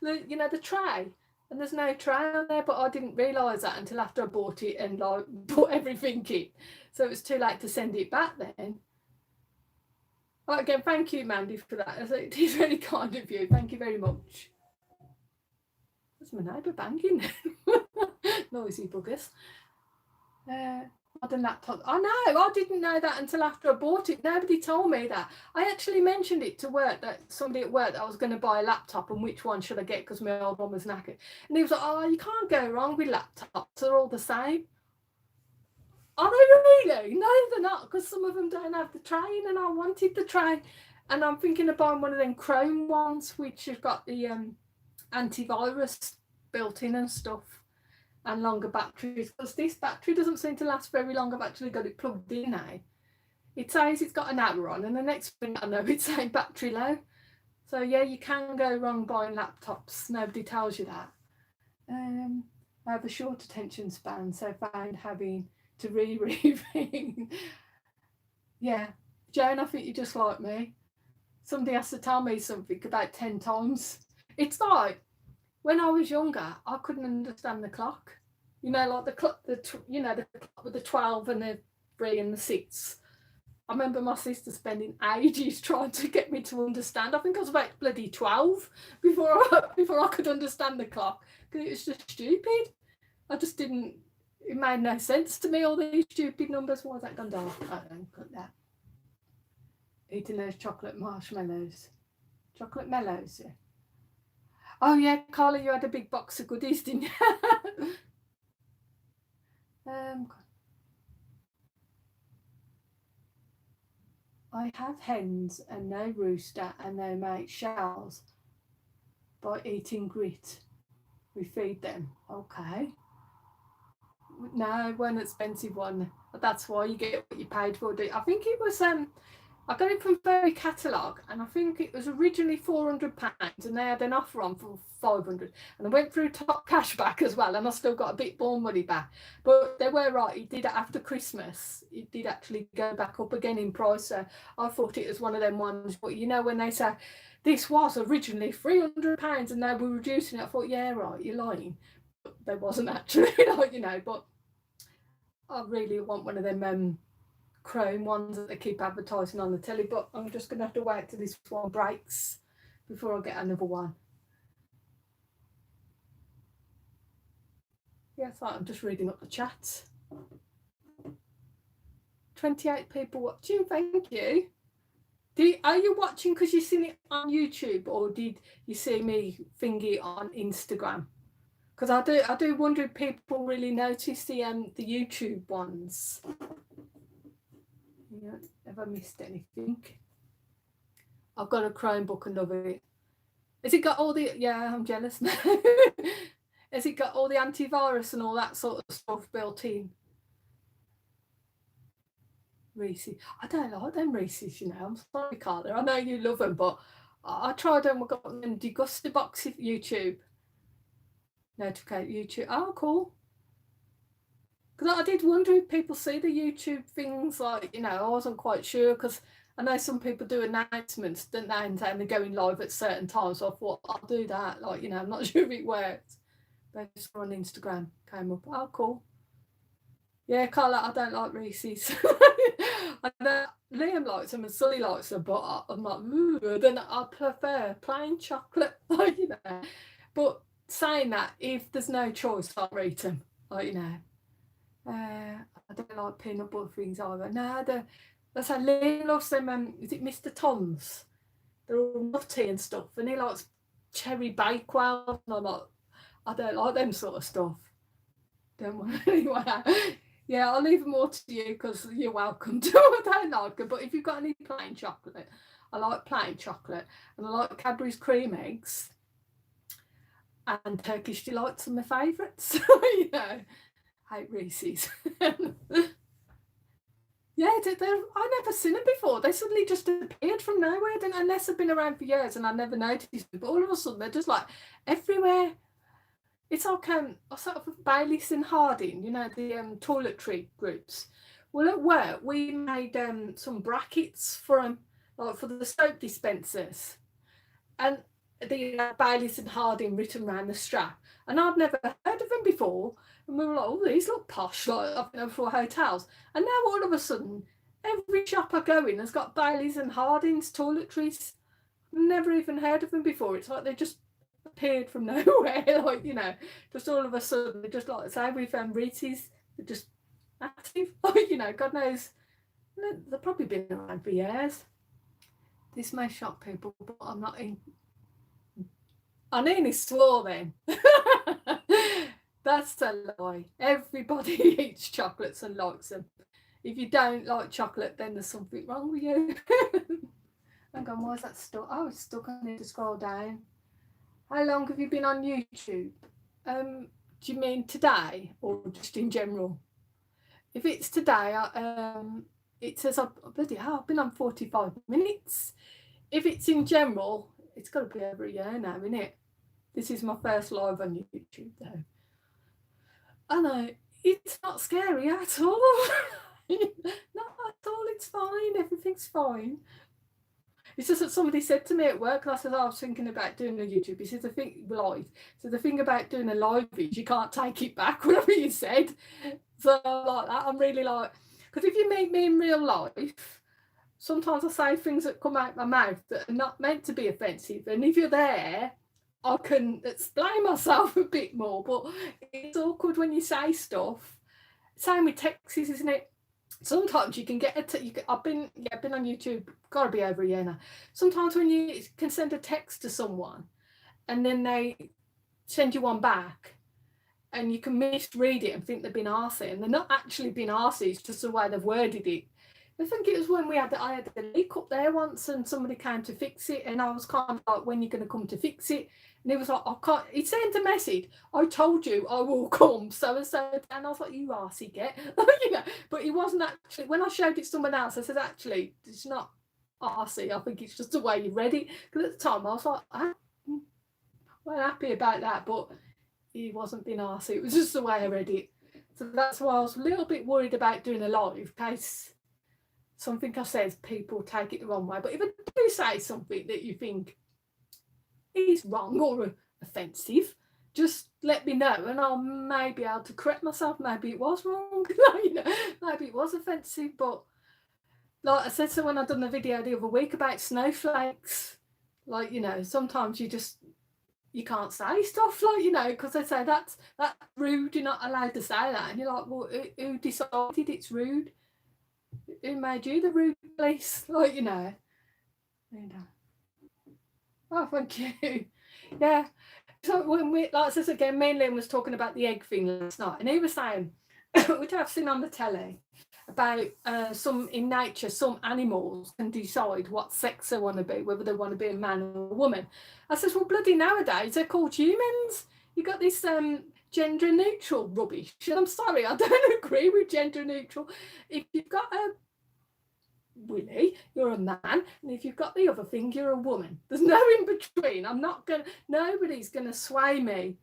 you know, the tray. And there's no tray on there, but I didn't realise that until after I bought it and like put everything in. So it was too late to send it back then. Again, thank you, Mandy, for that. It is really kind of you. Thank you very much. That's my neighbour banging. Noisy buggers. Modern laptop. I know. I didn't know that until after I bought it. Nobody told me that. I actually mentioned it to work, that somebody at work, that I was going to buy a laptop and which one should I get because my old one was knackered. And he was like, "Oh, you can't go wrong with laptops. They're all the same." Are they really? No, they're not, because some of them don't have the train, and I wanted the train. And I'm thinking of buying one of them Chrome ones, which have got the antivirus built in and stuff, and longer batteries, because this battery doesn't seem to last very long. I've actually got it plugged in now. It says it's got an hour on, and the next thing I know, it's saying battery low. So yeah, you can go wrong buying laptops. Nobody tells you that. I have a short attention span, so find having to rereading. Yeah, Joan, I think you're just like me. Somebody has to tell me something about 10 times. It's like when I was younger, I couldn't understand the clock. You know, like the clock, the clock with the 12 and the 3 and the 6. I remember my sister spending ages trying to get me to understand. I think I was about bloody 12 before I could understand the clock, because it was just stupid. I just didn't. It made no sense to me, all these stupid numbers. Why has that gone dark? I don't cut that. Eating those chocolate marshmallows. Chocolate mellows, yeah. Oh yeah, Carla, you had a big box of goodies, didn't you? I have hens and no rooster, and they make shells by eating grit. We feed them. Okay. No, one expensive one. That's why you get what you paid for. I think it was I got it from Fairy Catalogue, and I think it was originally £400, and they had an offer on for £500, and I went through top cashback as well, and I still got a bit more money back. But they were right, it did, after Christmas, it did actually go back up again in price. So I thought it was one of them ones, but you know, when they say this was originally £300 and they were reducing it, I thought, yeah, right, you're lying. But they wasn't actually, like, you know. But I really want one of them Chrome ones that they keep advertising on the telly, but I'm just going to have to wait till this one breaks before I get another one. Yeah, so I'm just reading up the chat. 28 people watching, thank you. Are you watching because you've seen it on YouTube, or did you see me thingy on Instagram? Because I do wonder if people really notice the YouTube ones. Yeah, have I missed anything? I've got a Chromebook and love it. Has it got all the... Yeah, I'm jealous now. Has it got all the antivirus and all that sort of stuff built in? Reese's. I don't like them Reese's, you know. I'm sorry, Carla. I know you love them, but I tried them. I got them Degusta box of YouTube. Notificate YouTube. Oh, cool. Because I did wonder if people see the YouTube things, like, you know, I wasn't quite sure, because I know some people do announcements, don't they, and they're going live at certain times. So I thought I'll do that. Like, you know, I'm not sure if it works. But I saw on Instagram, came up. Oh, cool. Yeah, Carla, I don't like Reese's. I know Liam likes them and Sully likes them, but I'm like, ooh, then I prefer plain chocolate, like, you know. But saying that, if there's no choice, I'll eat them, like, you know. I don't like peanut butter things either. No, that's how Liam loves them. Is it Mr. Tom's? They're all nutty and stuff, and he likes cherry bakewell. And I'm like, I don't like them sort of stuff. Don't want anyway. Yeah, I'll leave them all to you because you're welcome to. I don't like them, but if you've got any plain chocolate, I like plain chocolate, and I like Cadbury's cream eggs, and Turkish delights are my favourites. You know, I hate Reese's. Yeah, I never seen them before. They suddenly just appeared from nowhere, unless they've been around for years and I never noticed them. But all of a sudden, they're just like everywhere. It's like sort of Bayliss and Harding, you know, the toiletry groups. Well, at work, we made some brackets for them, like for the soap dispensers. And the Bayliss and Harding written around the strap. And I'd never heard of them before. And we were like, oh, these look posh, like I've been over for hotels. And now all of a sudden, Every shop I go in has got Baileys and Hardings toiletries. Never even heard of them before. It's like they just appeared from nowhere, like, you know, just all of a sudden, they're just like, say, we found Reese's, they're just massive, like, you know, God knows, they've probably been around for years. This may shock people, but I'm not in. I nearly swore then. That's a lie. Everybody eats chocolates and likes them. If you don't like chocolate, then there's something wrong with you. Hang on, why is that stuck? Oh, it's stuck. I need to scroll down. How long have you been on YouTube? Do you mean today or just in general? If it's today, it says bloody hell, I've been on 45 minutes. If it's in general, it's got to be over a year now, isn't it? This is my first live on YouTube, though. I know, it's not scary at all. Not at all, it's fine, everything's fine. It's just that somebody said to me at work, and I said, I was thinking about doing a YouTube. He said, the thing about doing a live is you can't take it back, whatever you said. So like that, I'm really like, because if you meet me in real life, sometimes I say things that come out my mouth that are not meant to be offensive. And if you're there, I can explain myself a bit more. But it's awkward when you say stuff. Same with texts, isn't it? Sometimes you can get I've been on YouTube, gotta be over a year now. Sometimes when you can send a text to someone and then they send you one back and you can misread it and think they've been arsey, and they're not actually being arsey, it's just the way they've worded it. I think it was when I had a leak up there once and somebody came to fix it, and I was kind of like, when you're going to come to fix it? And he was like, I can't. He sent a message, I told you I will come, so and so. And I was like, you arsey get. You know, but he wasn't actually, when I showed it to someone else, I said, actually, it's not arsey, I think it's just the way you read it. Because at the time I was like, I'm well happy about that, but he wasn't being arsey, it was just the way I read it. So that's why I was a little bit worried about doing a live, in case something I said, people take it the wrong way. But if I do say something that you think is wrong or offensive, just let me know, and I'll maybe be able to correct myself. Maybe it was wrong, you know, maybe it was offensive. But like I said, so when I done the video the other week about snowflakes, like, you know, sometimes you can't say stuff, like, you know, because they say that's rude, you're not allowed to say that, and you're like, well, who decided it's rude? Who made you the rude police? Like, you know. Oh, thank you. Yeah. So when we, like this again, me and Lynn was talking about the egg thing last night, and he was saying, which I've seen on the telly, about some in nature, some animals can decide what sex they want to be, whether they want to be a man or a woman. I says, well, bloody nowadays they're called humans. You got this gender neutral rubbish. And I'm sorry, I don't agree with gender neutral. If you've got a willy, you're a man, and if you've got the other thing, you're a woman. There's no in between. Nobody's gonna sway me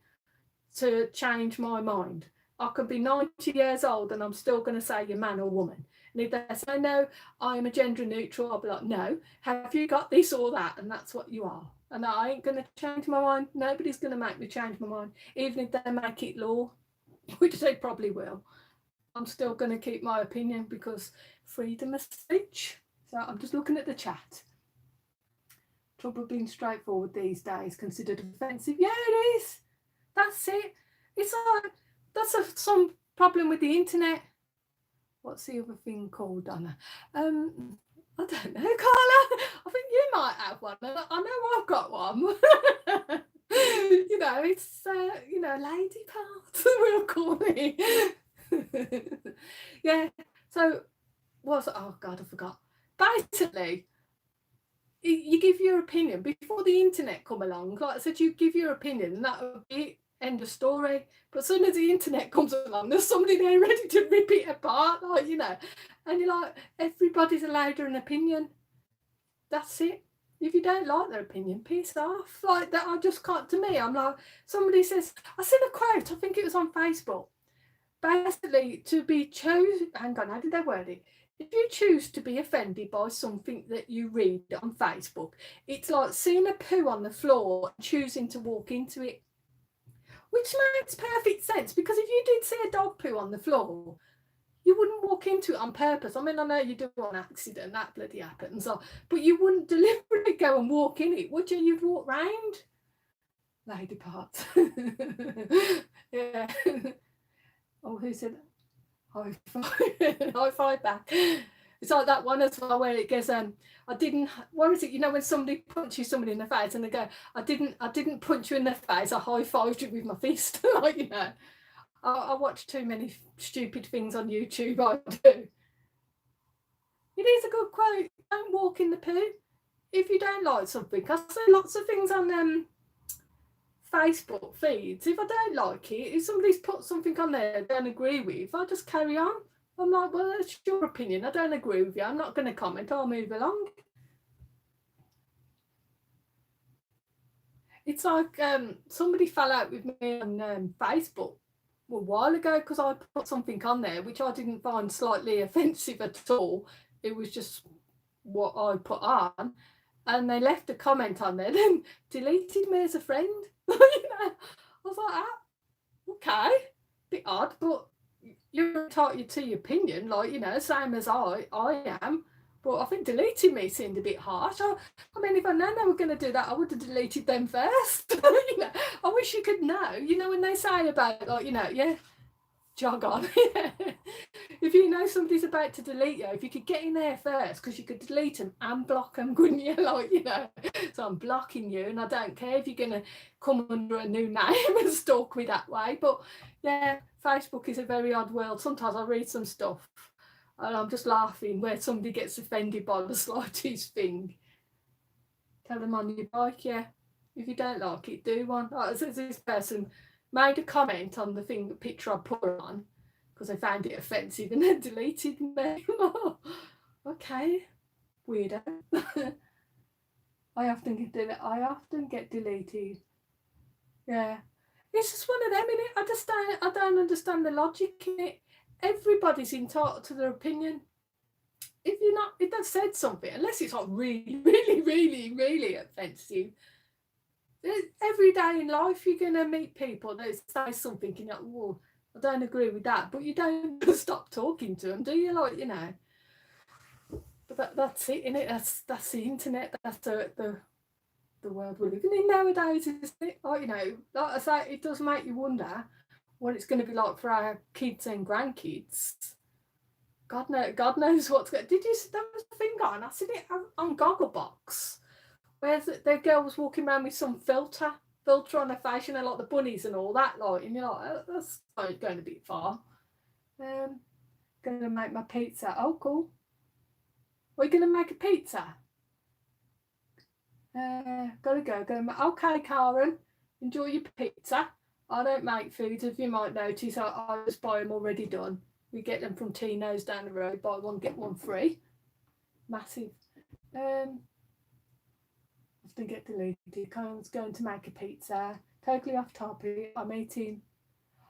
to change my mind. I could be 90 years old and I'm still going to say you're man or woman. And if they say, no, I'm a gender neutral, I'll be like, no, have you got this or that? And that's what you are. And I ain't going to change my mind. Nobody's going to make me change my mind, even if they make it law, which they probably will. I'm still going to keep my opinion, because freedom of speech. So I'm just looking at the chat. Trouble being straightforward these days, considered offensive. Yeah, it is. That's it. It's like, that's some problem with the internet. What's the other thing called, Donna? I don't know, Carla. I think you might have one. I know I've got one. You know, it's you know, lady part, we'll call it. Yeah. So oh God, I forgot. Basically, you give your opinion before the internet come along. Like I said, you give your opinion, and that would be end of story. But as soon as the internet comes along, there's somebody there ready to rip it apart, like, you know. And you're like, everybody's allowed an opinion. That's it. If you don't like their opinion, piss off. Like that, I just can't. To me, I'm like, somebody says, I seen a quote, I think it was on Facebook. Basically, to be chosen. Hang on, how did they word it? If you choose to be offended by something that you read on Facebook, it's like seeing a poo on the floor and choosing to walk into it. Which makes perfect sense, because if you did see a dog poo on the floor, you wouldn't walk into it on purpose. I mean, I know you do on accident, that bloody happens, but you wouldn't deliberately go and walk in it, would you? You'd walk round. Lady parts. Yeah. Oh, who said high five? High five back. It's like that one as well where it goes, I didn't, what is it, you know, when somebody punches somebody in the face and they go, I didn't punch you in the face, I high-fived you with my fist. Like, you know, I watch too many stupid things on YouTube, I do. It is a good quote. Don't walk in the poo. If you don't like something, I see lots of things on Facebook feeds. If I don't like it, if somebody's put something on there I don't agree with, I just carry on. I'm like, well, that's your opinion. I don't agree with you. I'm not going to comment. I'll move along. It's like somebody fell out with me on Facebook a while ago because I put something on there which I didn't find slightly offensive at all. It was just what I put on, and they left a comment on there, then deleted me as a friend. You know, I was like, okay, bit odd, but you're entitled to your opinion, like, you know, same as I am. But I think deleting me seemed a bit harsh. I mean, if I known they were going to do that, I would have deleted them first. You know, I wish you could know. You know, when they say about, like, you know, yeah, jog on. If you know somebody's about to delete you, if you could get in there first, because you could delete them and block them, couldn't you? Like, you know, so I'm blocking you, and I don't care if you're going to come under a new name and stalk me that way. But yeah, Facebook is a very odd world. Sometimes I read some stuff and I'm just laughing where somebody gets offended by the slightest thing. Tell them on your bike, yeah. If you don't like it, do one. Like, this person made a comment on the picture I put on because they found it offensive and then deleted me. Okay, weirdo. I often get deleted. Yeah, it's just one of them, innit? I don't understand the logic in it. Everybody's entitled to their opinion. If they've said something, unless it's like really, really, really, really offensive, every day in life you're going to meet people that say something and you're like, whoa, I don't agree with that, but you don't stop talking to them, do you? Like, you know. But that's it, innit? That's the internet. That's the world we're living in nowadays, isn't it? Like, you know, like I say, it does make you wonder what it's going to be like for our kids and grandkids. God knows what's going. Did you see that was a thing on? I seen it on Gogglebox, where the girl was walking around with some filter on her face, you know, like the bunnies and all that, like, and you're like, that's going a bit far. Gonna make my pizza. Oh, cool. Are you gonna make a pizza? Gotta go. Okay, Karen. Enjoy your pizza. I don't make foods, if you might notice. I just buy them already done. We get them from Tino's down the road. Buy one, get one free. Massive. Often get deleted. Karen's going to make a pizza. Totally off topic. I'm eating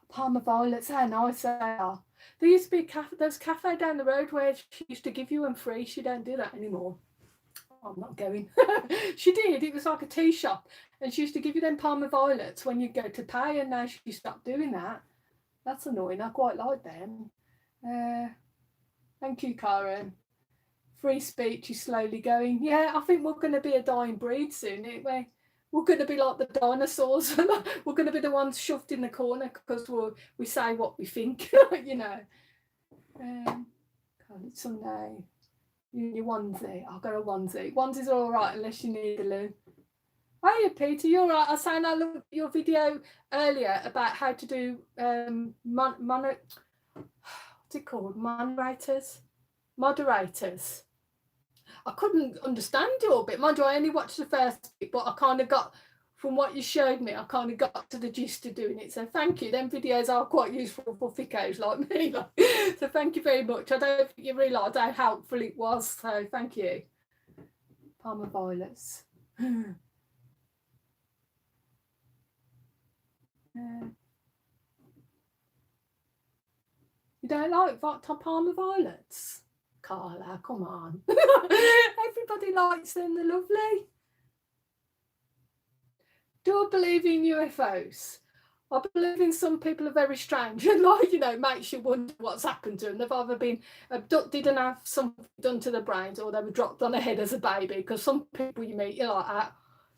Parma violets. How nice they are. There used to be there's a cafe down the road where she used to give you them free. She don't do that anymore. I'm not going. She did. It was like a tea shop, and she used to give you them Parma violets when you go to pay, and now she stopped doing that. That's annoying. I quite like them. Thank you, Karen. Free speech is slowly going. Yeah, I think we're going to be a dying breed soon, aren't we? We're going to be like the dinosaurs. We're going to be the ones shoved in the corner because we say what we think, you know. God, it's Sunday. Your onesie. I've got a onesie. Onesie's all right unless you need a loo. Hiya, Peter. You're right. I was saying I looked at your video earlier about how to do what's it called? Moderators. I couldn't understand it all bit. Mind you, I only watched the first bit, but I kind of got, from what you showed me, I kind of got to the gist of doing it. So thank you. Them videos are quite useful for thickos like me. So thank you very much. I don't think you realised how helpful it was. So thank you. Parma violets. You don't like Parma violets? Carla, come on. Everybody likes them, they're lovely. Do I believe in UFOs? I believe in some people are very strange and like, makes you wonder what's happened to them. They've either been abducted and have something done to their brains or they were dropped on the head as a baby, because some people you meet, you're like,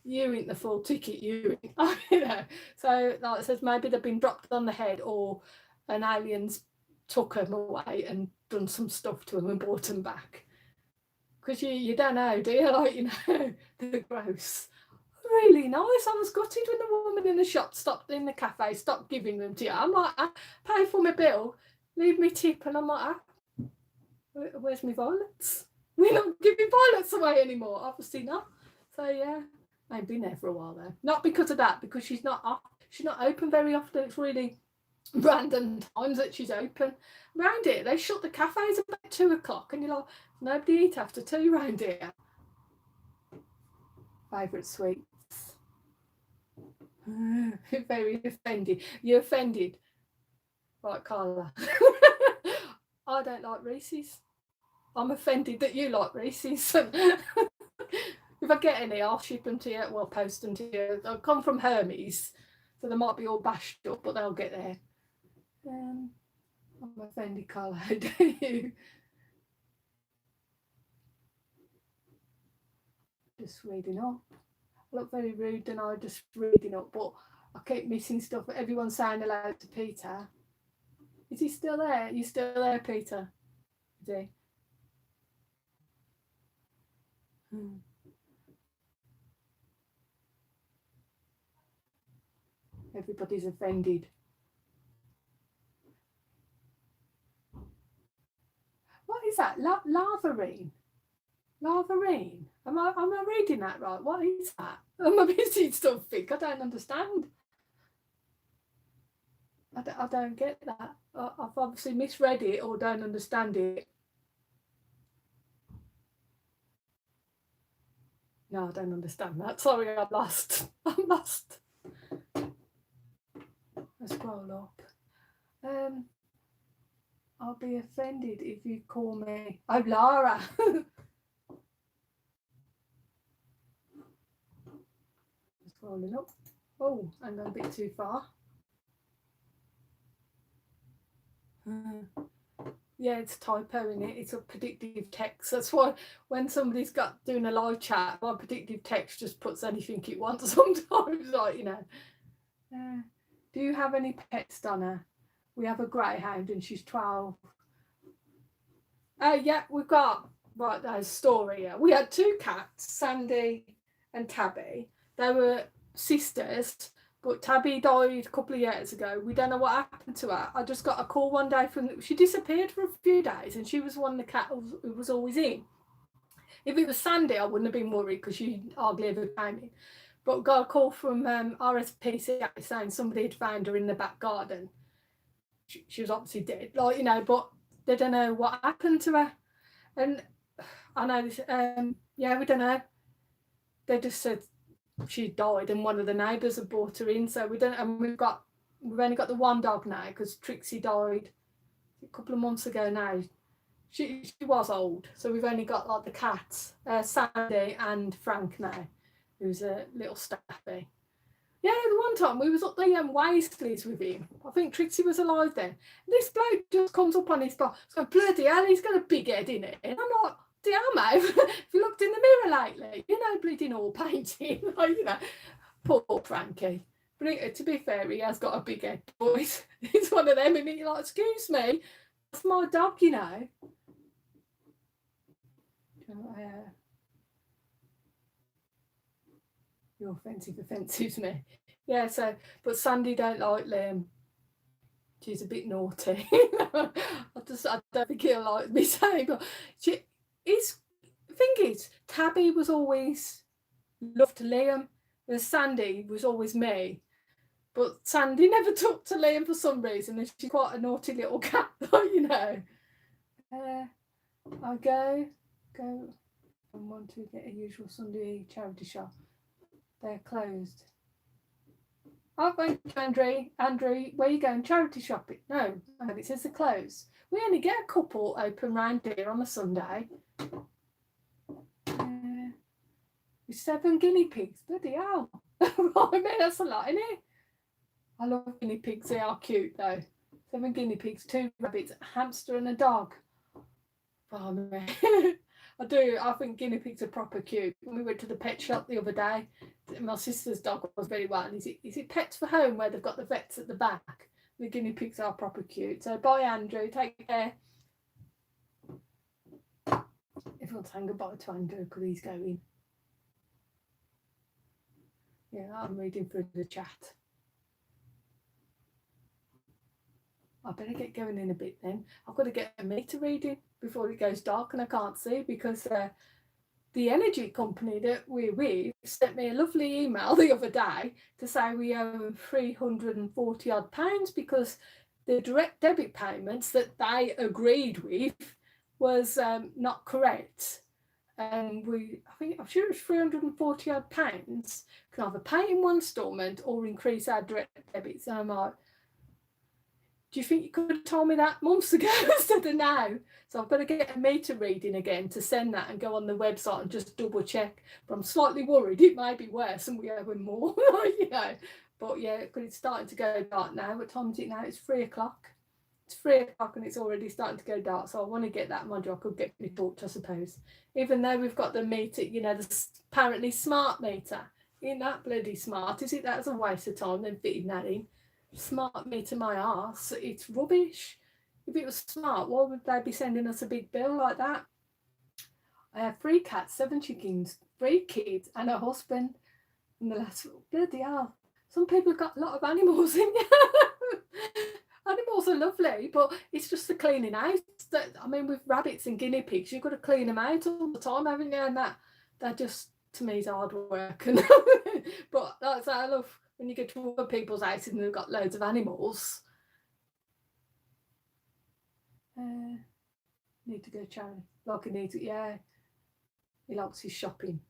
you ain't the full ticket, you ain't. So like I says, maybe they've been dropped on the head or an alien's took them away and done some stuff to them and brought them back. Because you don't know, do you? Like, they're gross. Really nice. I was gutted when the woman in the shop stopped in the cafe, stopped giving them to you. I'm like, I pay for my bill, leave me tip, and I'm like, where's my violets? We're not giving violets away anymore. Obviously not. So yeah, I've been there for a while though. Not because of that, because she's not open very often. It's really random times that she's open. Round here, they shut the cafes about 2 o'clock, and you're like, nobody eat after 2 round here. Favourite sweets. Very offended. You're offended. Right, Carla. I don't like Reese's. I'm offended that you like Reese's. If I get any, I'll ship them to you. Well, post them to you. They'll come from Hermes, so they might be all bashed up, but they'll get there. I'm offended, Carla. How dare you? Just reading up. I look very rude, and I just reading up, but I keep missing stuff. Everyone's saying hello to Peter. Is he still there? Are you still there, Peter? Is he? Everybody's offended. What is that? Lavarine? Lavarine? Am I reading that right? What is that? Am I missing something? I don't understand. I don't get that. I've obviously misread it or don't understand it. No, I don't understand that. Sorry, I'm lost. I'm lost. Let's scroll up. I'll be offended if you call me. Oh, Lara. Scrolling up. Oh, I'm going a bit too far. Yeah, it's typo in it. It's a predictive text. That's why when somebody's got doing a live chat, my predictive text just puts anything it wants sometimes. Like, do you have any pets, Donna? We have a greyhound and she's 12. Oh, yeah, we've got, right, there's a story. Yeah. We had 2 cats, Sandy and Tabby. They were sisters, but Tabby died a couple of years ago. We don't know what happened to her. I just got a call one day she disappeared for a few days, and she was one of the cats who was always in. If it was Sandy, I wouldn't have been worried because she hardly ever came in. But got a call from RSPCA saying somebody had found her in the back garden. She was obviously dead, but they don't know what happened to her. And I know this, yeah, we don't know. They just said she died and one of the neighbours had brought her in, so we don't, and we've only got the one dog now because Trixie died a couple of months ago now. She was old, so we've only got like the cats, Sandy and Frank now, who's a little staffy. Yeah, the one time we was up the Waisleys with him. I think Trixie was alive then. And this bloke just comes up on his bar. It's like, bloody hell, he's got a big head in it. And I'm like, damn, if you looked in the mirror lately, bleeding all painting. Poor Frankie. But to be fair, he has got a big head, boys. It's one of them, and you're like, excuse me, that's my dog, You're offensive me. Yeah, so, but Sandy don't like Liam. She's a bit naughty. I don't think he'll like me saying, but the thing is, Tabby was always loved Liam, and Sandy was always me. But Sandy never talked to Liam for some reason, and she's quite a naughty little cat, I go and want to get a usual Sunday charity shop. They're closed. Oh, thank you, Andrew, where are you going? Charity shopping? No, it says they're closed. We only get a couple open round here on a Sunday. With 7 guinea pigs. Bloody hell. I mean, that's a lot, isn't it? I love guinea pigs. They are cute though. 7 guinea pigs, 2 rabbits, a hamster, and a dog. Oh, man. I do. I think guinea pigs are proper cute. When we went to the pet shop the other day, my sister's dog was very well. And is it Pets for Home where they've got the vets at the back? The guinea pigs are proper cute. So bye, Andrew. Take care. Everyone's saying goodbye to Andrew because he's going. Yeah, I'm reading through the chat. I better get going in a bit then. I've got to get a meter reading before it goes dark and I can't see because the energy company that we're with sent me a lovely email the other day to say we owe £340 odd because the direct debit payments that they agreed with was not correct. And I'm sure it's £340 odd. Can either pay in one instalment or increase our direct debits. And I'm like, do you think you could have told me that months ago instead of now? So I've got to get a meter reading again to send that and go on the website and just double check. But I'm slightly worried it may be worse and we owe him more, you know. But yeah, because it's starting to go dark now. What time is it now? It's 3 o'clock. It's 3 o'clock and it's already starting to go dark. So I want to get that. Mind you, I could get me torch, I suppose. Even though we've got the meter, you know, the apparently smart meter. Isn't that bloody smart? Is it? That's a waste of time then fitting that in. Smart meter my arse. It's rubbish. If it was smart, why would they be sending us a big bill like that? I have 3 cats, 7 chickens, 3 kids, and a husband. And the last, bloody hell. Some people have got a lot of animals in you. Animals are lovely, but it's just the cleaning out. I mean, with rabbits and guinea pigs, you've got to clean them out all the time, haven't you? And that just, to me, is hard work. But that's what I love. When you get to other people's houses and they've got loads of animals. Need to go Charlie. Like he needs it, yeah. He likes his shopping.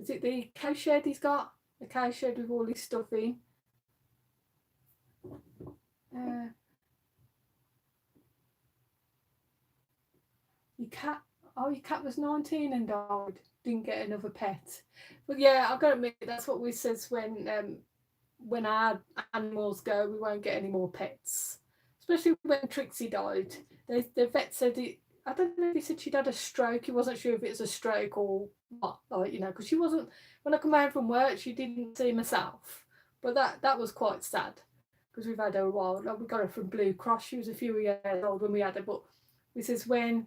Is it the cow shed he's got? The cow shed with all his stuff in. Your cat was 19 and died. Didn't get another pet. But yeah, I've got to admit that's what we says when our animals go, we won't get any more pets. Especially when Trixie died. The vet said I don't know if he said she'd had a stroke. He wasn't sure if it was a stroke or what, like, you know, because she wasn't, when I come home from work, she didn't see herself. But that was quite sad because we've had her a while. Like, we got her from Blue Cross. She was a few years old when we had her. But we says when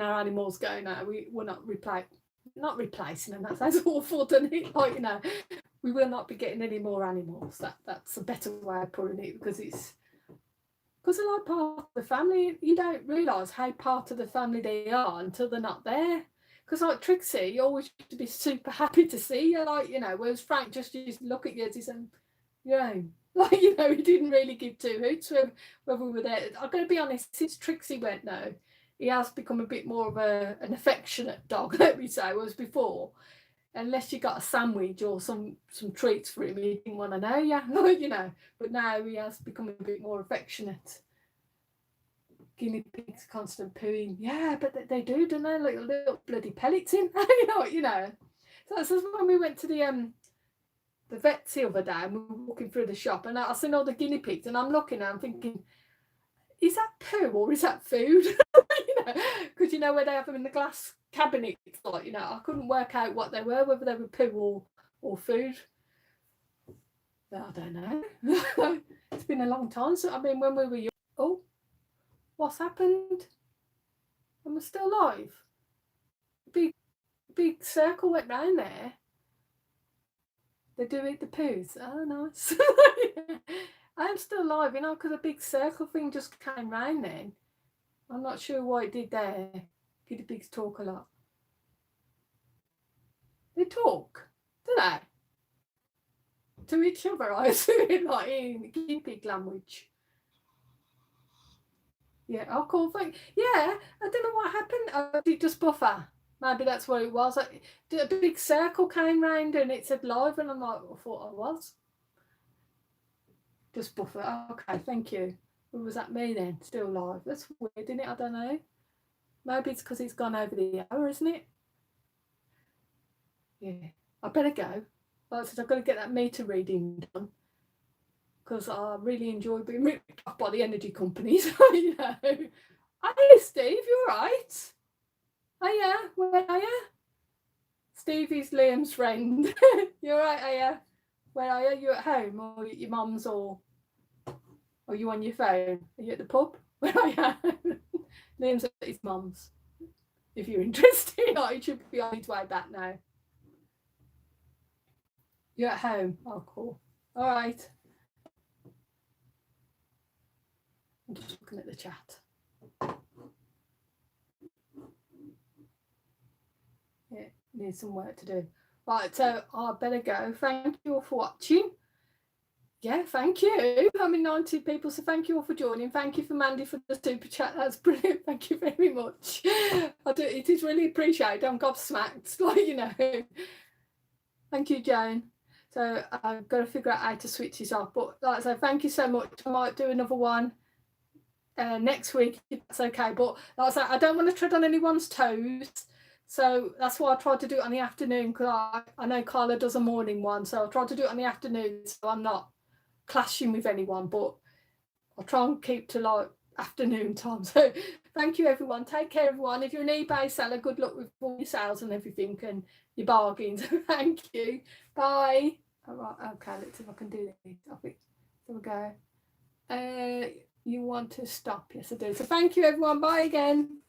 our animals go now, we're not replacing them. That sounds awful, doesn't it? Like, you know, we will not be getting any more animals. That's a better way of putting it because they're like part of the family. You don't realise how part of the family they are until they're not there. Because like Trixie, you always used to be super happy to see you, like, you know, whereas Frank just used to look at you as he's saying, you know, like, you know, he didn't really give 2 hoots whether we were there. I'm going to be honest, since Trixie went now, he has become a bit more of an affectionate dog, let me say, whereas before, unless you got a sandwich or some treats for him, he didn't want to know you, you know. But now he has become a bit more affectionate. Guinea pigs constant pooing. Yeah, but they do, don't they? Like little bloody pellets in. you know. So when we went to the vets the other day and we were walking through the shop and I seen all the guinea pigs and I'm looking and I'm thinking, is that poo or is that food? You know, because you know where they have them in the glass cabinets, like, you know, I couldn't work out what they were, whether they were poo or food. But I don't know. It's been a long time. So I mean, when we were young, oh, what's happened? Am I still alive? Big circle went round there. They do eat the poos. Oh, nice. I'm still alive, you know, because a big circle thing just came round then. I'm not sure what it did there. Guinea pigs talk a lot. They talk, do they? To each other, I assume, like in guinea pig language. Yeah, oh, cool. Yeah, I don't know what happened. Did it just buffer? Maybe that's what it was. Like, a big circle came round and it said live, and I'm like, I thought I was. Just buffer. Oh, okay, thank you. Or was that me then? Still live. That's weird, isn't it? I don't know. Maybe it's because it's gone over the hour, isn't it? Yeah. I better go. Like I said, I've got to get that meter reading done because I really enjoy being ripped off by the energy companies. You know. Hey, Steve, you all right? Hiya, where are you? Stevie's Liam's friend. You all right, Hiya? Where are you? You at home or at your mum's or are you on your phone? Are you at the pub? Where are you? Liam's at his mum's. If you're interested, he should be on his way back now. You're at home? Oh, cool. All right. I'm just looking at the chat. Yeah, need some work to do. Right, so I better go. Thank you all for watching. Yeah, thank you. I'm in 90 people, so thank you all for joining. Thank you for Mandy for the super chat. That's brilliant. Thank you very much. It is really appreciated. I'm gobsmacked, like, you know. Thank you, Joan. So I've got to figure out how to switch this off. But like I say, thank you so much. I might do another one next week if that's okay. But like I say, I don't want to tread on anyone's toes. So that's why I tried to do it on the afternoon, because I know Carla does a morning one. So I tried to do it on the afternoon so I'm not clashing with anyone. But I'll try and keep to like afternoon time. So thank you, everyone. Take care, everyone. If you're an eBay seller, good luck with all your sales and everything and your bargains. Thank you. Bye. All right. Okay, let's see if I can do this. There we go. You want to stop? Yes, I do. So thank you, everyone. Bye again.